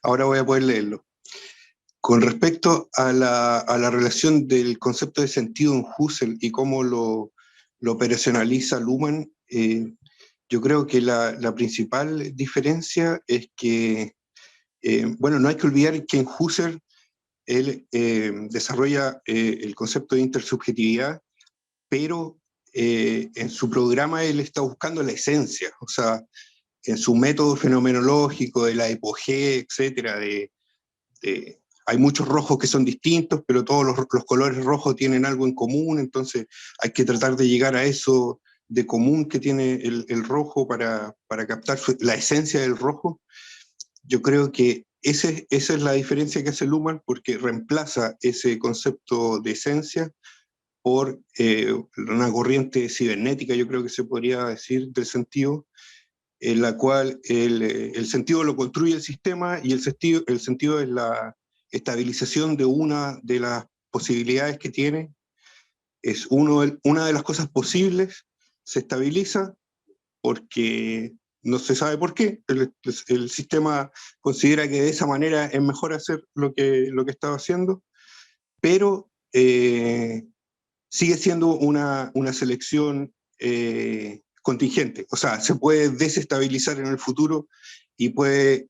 ahora voy a poder leerlo. Con respecto a la relación del concepto de sentido en Husserl y cómo lo operacionaliza Luhmann, yo creo que la principal diferencia es que, bueno, no hay que olvidar que en Husserl él desarrolla el concepto de intersubjetividad, pero en su programa él está buscando la esencia, o sea, en su método fenomenológico de la epogea, etcétera, hay muchos rojos que son distintos, pero todos los colores rojos tienen algo en común, entonces hay que tratar de llegar a eso de común que tiene el rojo para captar la esencia del rojo. Yo creo que esa es la diferencia que hace Luhmann, porque reemplaza ese concepto de esencia por una corriente cibernética, yo creo que se podría decir, del sentido, en la cual el sentido lo construye el sistema y el sentido es la estabilización de una de las posibilidades que tiene, es una de las cosas posibles, se estabiliza porque no se sabe por qué, el sistema considera que de esa manera es mejor hacer lo que estaba haciendo, pero sigue siendo una selección contingente, o sea, se puede desestabilizar en el futuro y puede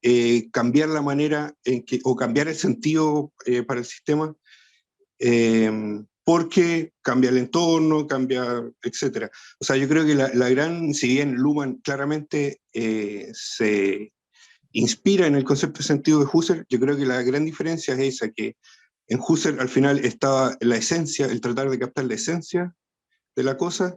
cambiar la manera o cambiar el sentido para el sistema, porque cambia el entorno, cambia, etc. O sea, yo creo que la gran, si bien Luhmann claramente se inspira en el concepto de sentido de Husserl, yo creo que la gran diferencia es esa, que en Husserl al final estaba la esencia, el tratar de captar la esencia de la cosa,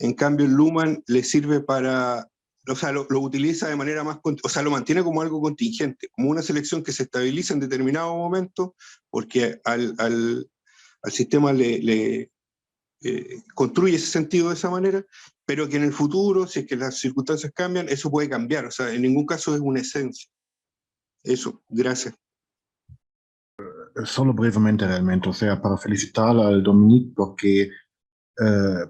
en cambio Luhmann le sirve para, o sea, lo utiliza de manera más, o sea, lo mantiene como algo contingente, como una selección que se estabiliza en determinado momento, porque al sistema le construye ese sentido de esa manera, pero que en el futuro, si es que las circunstancias cambian, eso puede cambiar, o sea, en ningún caso es una esencia. Eso, gracias. Solo brevemente realmente, o sea, para felicitar al Dominic porque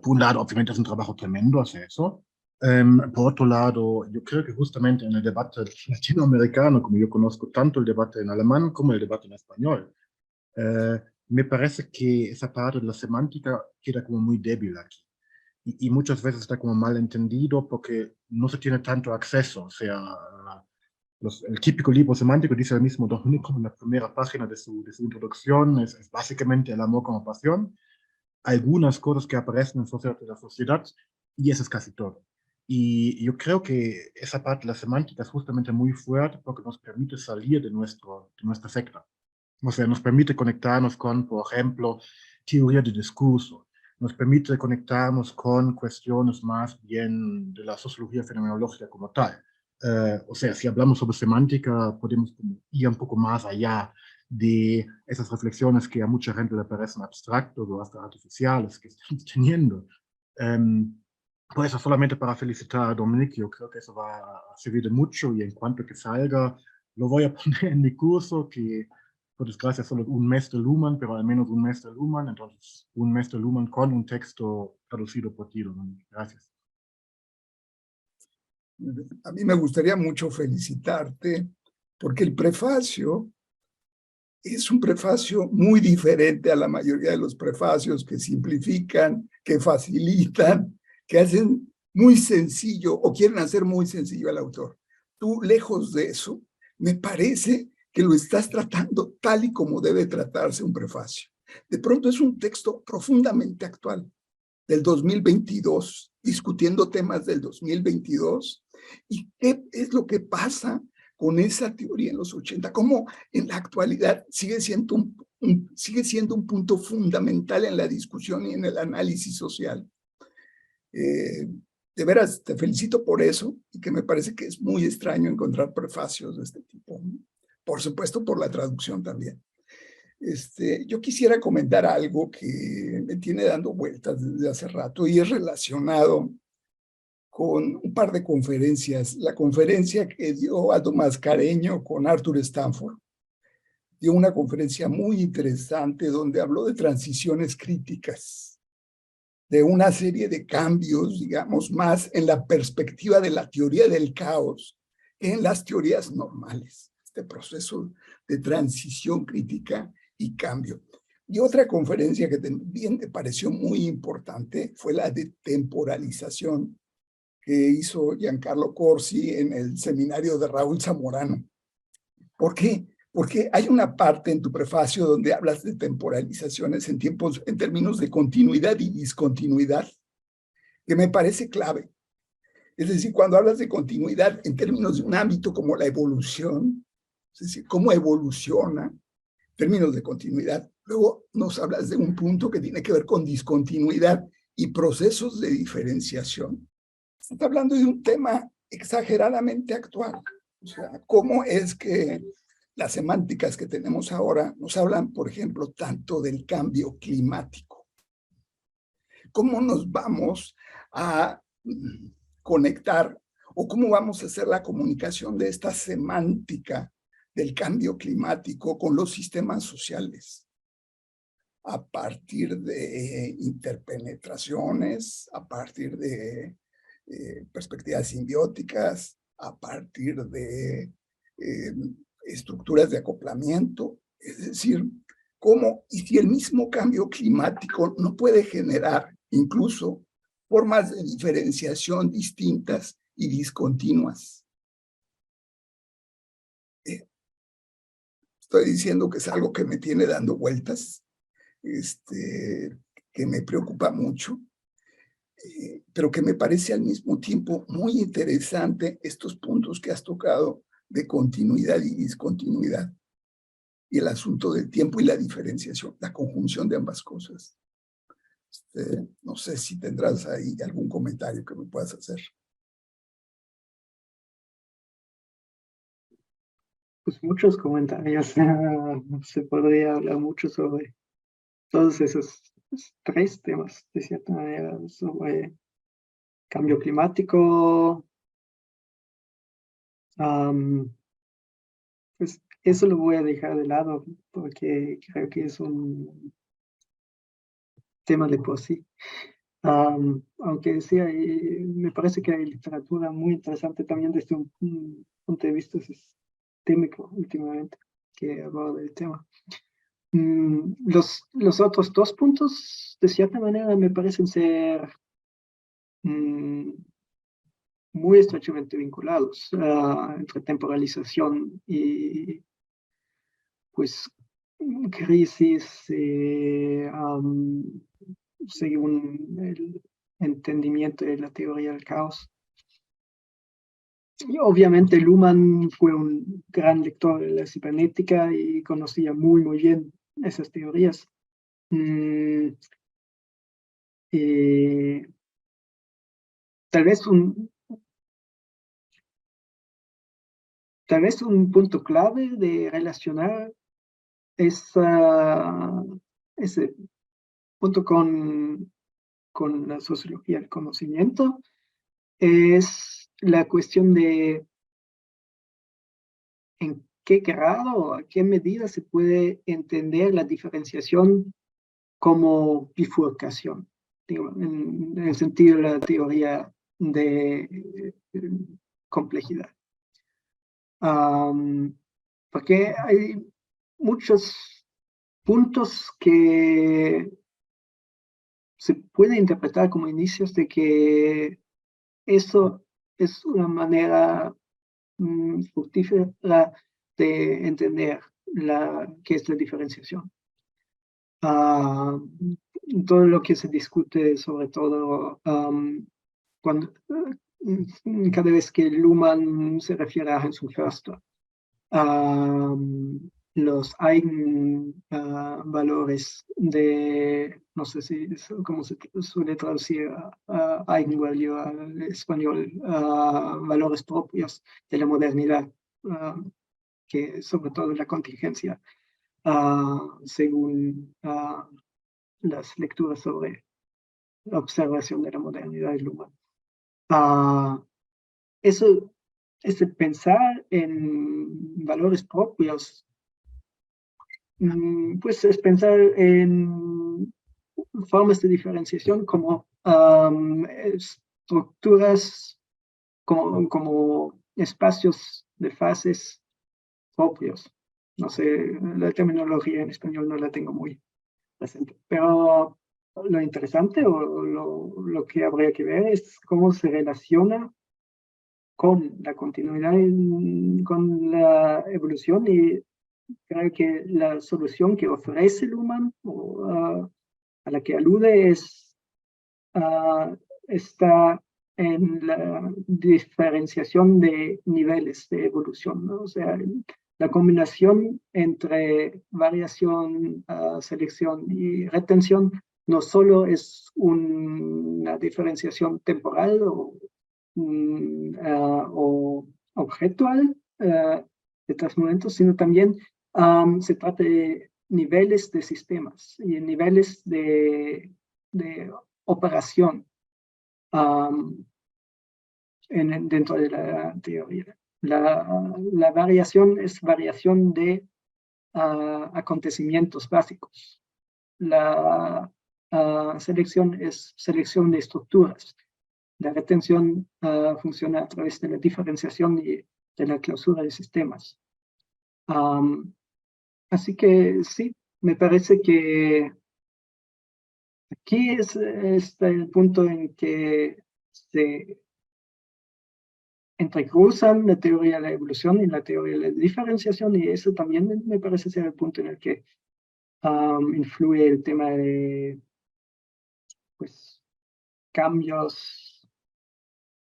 por un lado obviamente es un trabajo tremendo hacer eso, por otro lado yo creo que justamente en el debate latinoamericano, como yo conozco tanto el debate en alemán como el debate en español, me parece que esa parte de la semántica queda como muy débil aquí. Y muchas veces está como mal entendido porque no se tiene tanto acceso, o sea, el típico libro semántico dice el mismo Dominico en la primera página de su introducción, es básicamente el amor como pasión, algunas cosas que aparecen en Sociedad de la Sociedad, y eso es casi todo. Y yo creo que esa parte de la semántica es justamente muy fuerte porque nos permite salir de nuestra secta. O sea, nos permite conectarnos con, por ejemplo, teoría de discurso, nos permite conectarnos con cuestiones más bien de la sociología fenomenológica como tal. O sea, si hablamos sobre semántica, podemos ir un poco más allá de esas reflexiones que a mucha gente le parecen abstractos o hasta artificiales que estamos teniendo. Pues eso solamente para felicitar a Dominique, yo creo que eso va a servir de mucho y en cuanto que salga, lo voy a poner en mi curso, que por desgracia solo un mes de Luhmann, pero al menos un mes de Luhmann, entonces un mes de Luhmann con un texto traducido por ti, Dominique. Gracias. A mí me gustaría mucho felicitarte porque el prefacio es un prefacio muy diferente a la mayoría de los prefacios que simplifican, que facilitan, que hacen muy sencillo o quieren hacer muy sencillo al autor. Tú, lejos de eso, me parece que lo estás tratando tal y como debe tratarse un prefacio. De pronto es un texto profundamente actual, del 2022, discutiendo temas del 2022. ¿Y qué es lo que pasa con esa teoría en los 80? ¿Cómo en la actualidad sigue siendo un punto fundamental en la discusión y en el análisis social? De veras, te felicito por eso, y que me parece que es muy extraño encontrar prefacios de este tipo, ¿no? Por supuesto, por la traducción también. Yo quisiera comentar algo que me tiene dando vueltas desde hace rato y es relacionado con un par de conferencias. La conferencia que dio Aldo Mascareño con Arthur Stanford. Dio una conferencia muy interesante donde habló de transiciones críticas, de una serie de cambios, digamos, más en la perspectiva de la teoría del caos que en las teorías normales. Este proceso de transición crítica y cambio. Y otra conferencia que también me pareció muy importante fue la de temporalización que hizo Giancarlo Corsi en el seminario de Raúl Zamorano. ¿Por qué? Porque hay una parte en tu prefacio donde hablas de temporalizaciones en términos de continuidad y discontinuidad, que me parece clave. Es decir, cuando hablas de continuidad en términos de un ámbito como la evolución, es decir, cómo evoluciona, en términos de continuidad, luego nos hablas de un punto que tiene que ver con discontinuidad y procesos de diferenciación. Está hablando de un tema exageradamente actual. O sea, cómo es que las semánticas que tenemos ahora nos hablan, por ejemplo, tanto del cambio climático. ¿Cómo nos vamos a conectar o cómo vamos a hacer la comunicación de esta semántica del cambio climático con los sistemas sociales? A partir de interpenetraciones, a partir de perspectivas simbióticas, a partir de estructuras de acoplamiento, es decir, cómo y si el mismo cambio climático no puede generar incluso formas de diferenciación distintas y discontinuas. Estoy diciendo que es algo que me tiene dando vueltas, que me preocupa mucho, pero que me parece al mismo tiempo muy interesante estos puntos que has tocado de continuidad y discontinuidad, y el asunto del tiempo y la diferenciación, la conjunción de ambas cosas. No sé si tendrás ahí algún comentario que me puedas hacer. Pues muchos comentarios. Se podría hablar mucho sobre todos esos tres temas, de cierta manera, sobre cambio climático. Pues eso lo voy a dejar de lado porque creo que es un tema de por sí. Aunque decía, me parece que hay literatura muy interesante también desde un punto de vista sistémico últimamente, que aborda el tema. Los otros dos puntos, de cierta manera, me parecen ser muy estrechamente vinculados entre temporalización y pues crisis según el entendimiento de la teoría del caos. Y obviamente Luhmann fue un gran lector de la cibernética y conocía muy bien esas teorías. Tal vez un punto clave de relacionar ese punto con con la sociología del conocimiento es la cuestión de en qué grado o a qué medida se puede entender la diferenciación como bifurcación, digo, en el sentido de la teoría de complejidad. Porque hay muchos puntos que se puede interpretar como indicios de que eso es una manera fructífera de entender qué es la diferenciación. Todo lo que se discute, sobre todo cuando, cada vez que Luhmann se refiere a Hans Förster, los eigenvalores de, no sé si cómo se suele traducir eigenvalue al español, valores propios de la modernidad, que sobre todo la contingencia, según las lecturas sobre la observación de la modernidad de Luhmann. Eso es de pensar en valores propios, pues es pensar en formas de diferenciación como estructuras, como espacios de fases propios. No sé, la terminología en español no la tengo muy presente, pero lo interesante o lo que habría que ver es cómo se relaciona con la continuidad, con la evolución, y creo que la solución que ofrece Luhmann, a la que alude, está en la diferenciación de niveles de evolución, ¿no? O sea, la combinación entre variación, selección y retención no solo es una diferenciación temporal o objetual de tres momentos, sino también se trata de niveles de sistemas y niveles de operación dentro de la teoría. La variación es variación de acontecimientos básicos. La selección es selección de estructuras. La retención funciona a través de la diferenciación y de la clausura de sistemas. Así que sí, me parece que aquí está el punto en que se entrecruzan la teoría de la evolución y la teoría de la diferenciación, y eso también me parece ser el punto en el que influye el tema de pues, cambios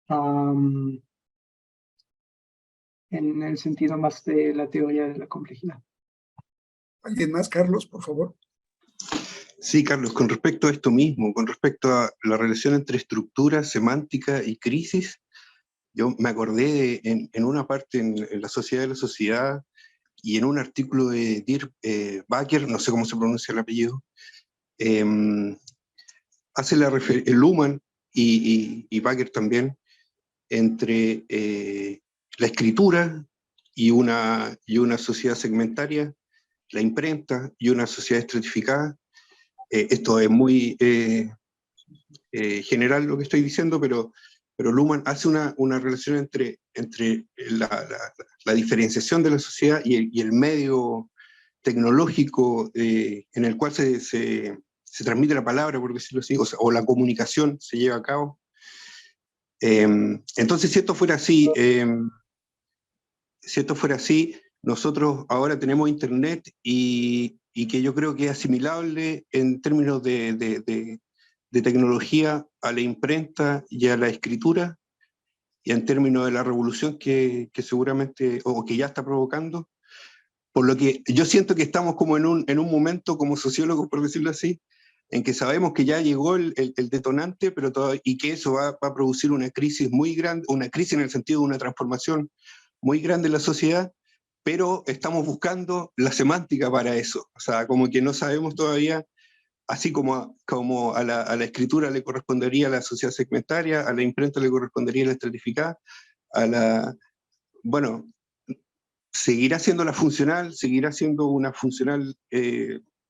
en el sentido más de la teoría de la complejidad. ¿Alguien más, Carlos, por favor? Sí, Carlos, con respecto a esto mismo, con respecto a la relación entre estructura, semántica y crisis, yo me acordé en una parte en La Sociedad de la Sociedad y en un artículo de Dirk Bakker, no sé cómo se pronuncia el apellido, hace la referencia, Luhmann y Bakker también, entre la escritura y una sociedad segmentaria, la imprenta y una sociedad estratificada. Esto es muy general lo que estoy diciendo, pero Luhmann hace una relación entre la diferenciación de la sociedad y el medio tecnológico en el cual se transmite la palabra, por decirlo así, o la comunicación se lleva a cabo. Entonces, si esto fuera así, nosotros ahora tenemos Internet y que yo creo que es asimilable en términos de tecnología a la imprenta y a la escritura, y en términos de la revolución que seguramente, o que ya está provocando, por lo que yo siento que estamos como en un momento, como sociólogos, por decirlo así, en que sabemos que ya llegó el detonante, pero y que eso va a producir una crisis muy grande, una crisis en el sentido de una transformación muy grande en la sociedad, pero estamos buscando la semántica para eso. O sea, como que no sabemos todavía así como a la escritura le correspondería la sociedad segmentaria, a la imprenta le correspondería la estratificada, bueno, seguirá siendo la funcional, seguirá siendo una funcional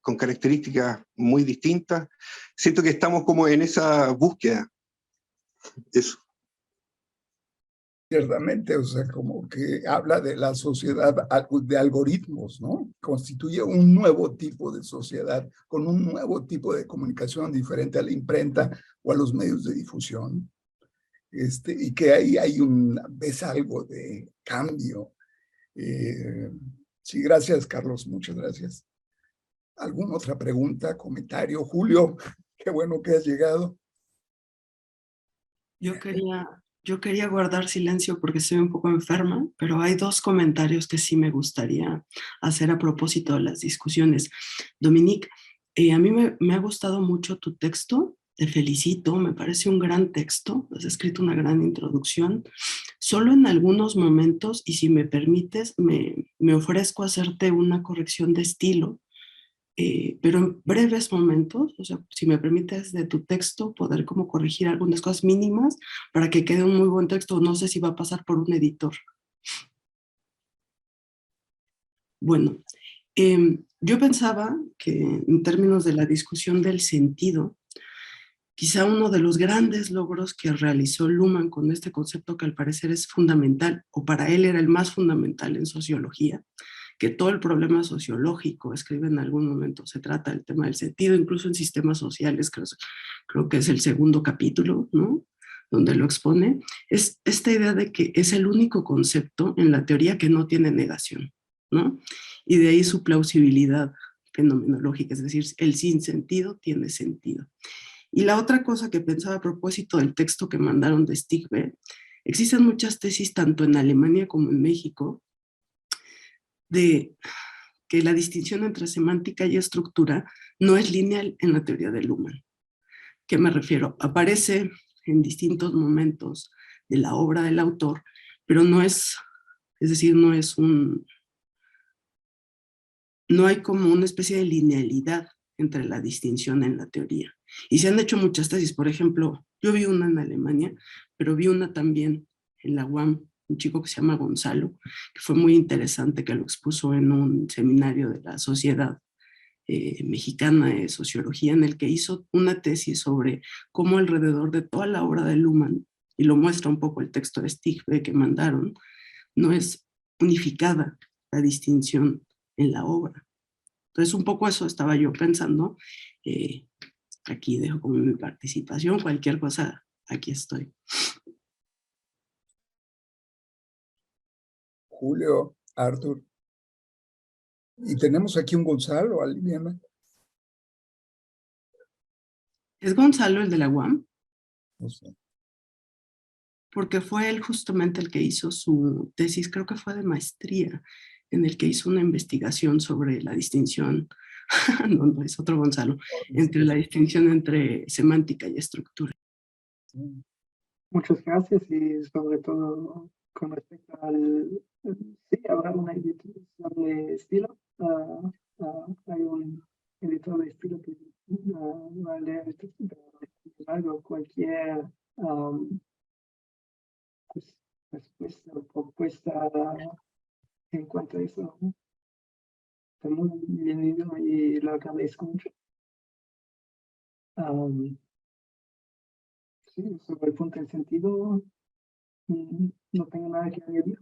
con características muy distintas. Siento que estamos como en esa búsqueda. Eso. Ciertamente, o sea, como que habla de la sociedad de algoritmos, ¿no? Constituye un nuevo tipo de sociedad con un nuevo tipo de comunicación diferente a la imprenta o a los medios de difusión. Y que ahí ves algo de cambio. Sí, gracias, Carlos, muchas gracias. ¿Alguna otra pregunta, comentario? Julio, qué bueno que has llegado. Yo quería guardar silencio porque estoy un poco enferma, pero hay dos comentarios que sí me gustaría hacer a propósito de las discusiones. Dominique, a mí me ha gustado mucho tu texto, te felicito, me parece un gran texto, has escrito una gran introducción. Solo en algunos momentos, y si me permites, me ofrezco a hacerte una corrección de estilo, pero en breves momentos, o sea, si me permites de tu texto poder como corregir algunas cosas mínimas para que quede un muy buen texto. No sé si va a pasar por un editor. Bueno, yo pensaba que en términos de la discusión del sentido, quizá uno de los grandes logros que realizó Luhmann con este concepto que al parecer es fundamental, o para él era el más fundamental en sociología, que todo el problema sociológico, escribe en algún momento, se trata del tema del sentido, incluso en sistemas sociales, creo que es el segundo capítulo, ¿no?, donde lo expone, es esta idea de que es el único concepto en la teoría que no tiene negación, ¿no? Y de ahí su plausibilidad fenomenológica, es decir, el sinsentido tiene sentido. Y la otra cosa que pensaba a propósito del texto que mandaron de Stigberg, existen muchas tesis tanto en Alemania como en México, de que la distinción entre semántica y estructura no es lineal en la teoría de Luhmann. ¿Qué me refiero? Aparece en distintos momentos de la obra del autor, pero no es decir, no hay como una especie de linealidad entre la distinción en la teoría. Y se han hecho muchas tesis, por ejemplo, yo vi una en Alemania, pero vi una también en la UAM, un chico que se llama Gonzalo, que fue muy interesante, que lo expuso en un seminario de la Sociedad Mexicana de Sociología, en el que hizo una tesis sobre cómo alrededor de toda la obra de Luhmann, y lo muestra un poco el texto de Stigberg que mandaron, no es unificada la distinción en la obra. Entonces, un poco eso estaba yo pensando. Aquí dejo como mi participación, cualquier cosa, aquí estoy. Julio, Arthur. Y tenemos aquí un Gonzalo, Liliana. ¿Es Gonzalo el de la UAM? No sé. Porque fue él justamente el que hizo su tesis, creo que fue de maestría, en el que hizo una investigación sobre la distinción, no, es otro Gonzalo, entre la distinción entre semántica y estructura. Muchas gracias y sobre todo con respecto al, sí, habrá una edición de estilo. Hay un editor de estilo que va a leer esto, pero algo, cualquier pues, respuesta o propuesta en cuanto a eso, ¿no? Está muy bienvenido y lo agradezco mucho. Sí, sobre el punto del sentido, no tengo nada que añadir.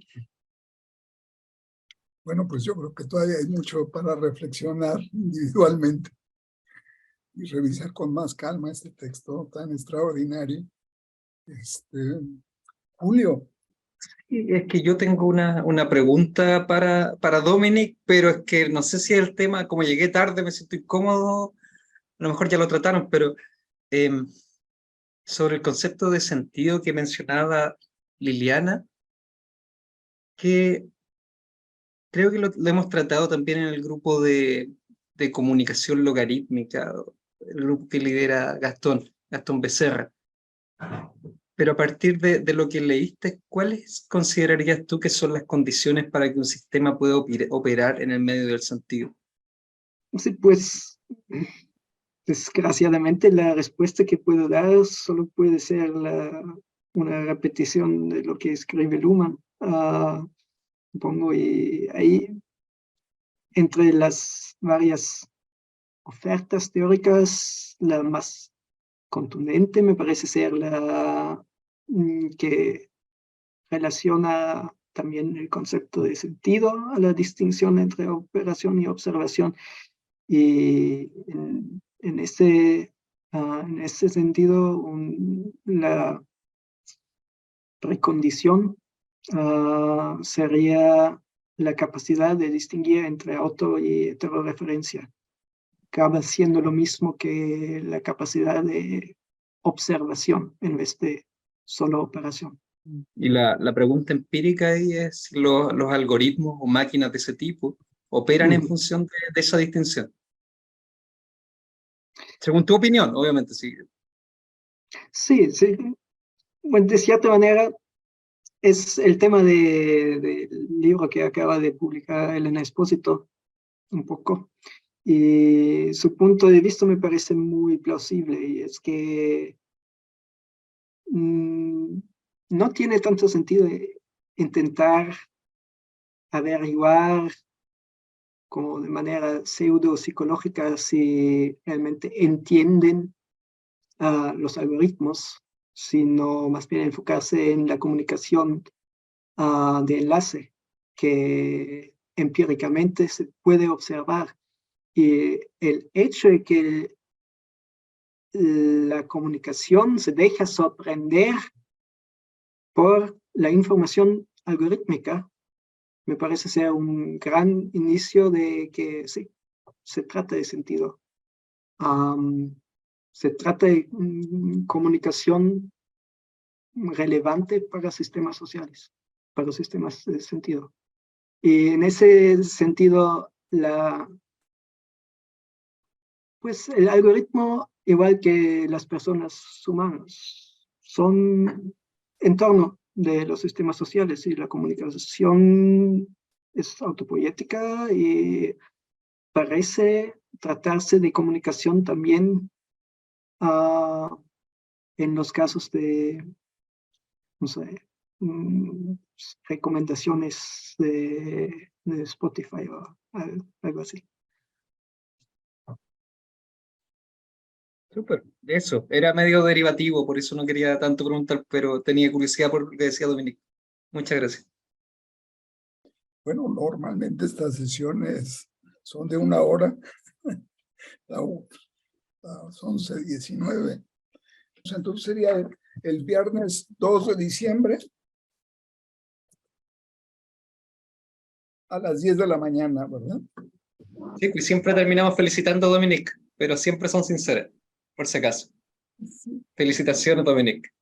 Bueno, pues yo creo que todavía hay mucho para reflexionar individualmente y revisar con más calma este texto tan extraordinario. Julio. Sí, es que yo tengo una pregunta para Dominic, pero es que no sé si el tema, como llegué tarde, me siento incómodo, a lo mejor ya lo trataron, pero sobre el concepto de sentido que mencionaba Liliana, que creo que lo hemos tratado también en el grupo de comunicación logarítmica, el grupo que lidera Gastón Becerra. Pero a partir de lo que leíste, ¿cuáles considerarías tú que son las condiciones para que un sistema pueda operar en el medio del sentido? Sí, pues desgraciadamente la respuesta que puedo dar solo puede ser una repetición de lo que escribe Luhmann. Supongo, y ahí, entre las varias ofertas teóricas, la más contundente me parece ser la que relaciona también el concepto de sentido a la distinción entre operación y observación. Y en ese sentido, la precondición sería la capacidad de distinguir entre auto y heteroreferencia. Acaba siendo lo mismo que la capacidad de observación en vez de solo operación. Y la pregunta empírica ahí es si los algoritmos o máquinas de ese tipo operan en función de esa distinción. Según tu opinión, obviamente, sí. Sí, sí. Bueno, de cierta manera, es el tema del libro que acaba de publicar Elena Espósito, un poco. Y su punto de vista me parece muy plausible, y es que no tiene tanto sentido intentar averiguar como de manera pseudo-psicológica si realmente entienden los algoritmos, sino más bien enfocarse en la comunicación de enlace que empíricamente se puede observar. Y el hecho de que la comunicación se deja sorprender por la información algorítmica me parece ser un gran inicio de que sí, se trata de sentido. Se trata de comunicación relevante para sistemas sociales, para sistemas de sentido. Y en ese sentido, pues el algoritmo, igual que las personas humanas, son en torno de los sistemas sociales, y la comunicación es autopoética y parece tratarse de comunicación también en los casos de, no sé, recomendaciones de Spotify o algo así. Súper, eso. Era medio derivativo, por eso no quería tanto preguntar, pero tenía curiosidad por lo que decía Dominic. Muchas gracias. Bueno, normalmente estas sesiones son de 1 hora, las 11:19. Entonces sería el viernes 2 de diciembre a las 10 de la mañana, ¿verdad? Sí, pues siempre terminamos felicitando a Dominic, pero siempre son sinceras, por si acaso. Felicitaciones, Dominic.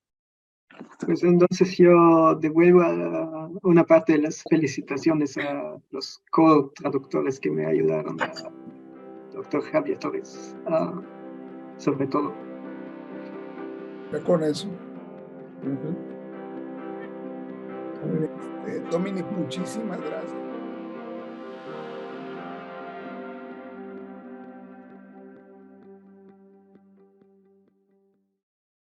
Pues entonces yo devuelvo una parte de las felicitaciones a los co-traductores que me ayudaron, al doctor Javier Torres, sobre todo. Ya con eso. Dominic, muchísimas gracias.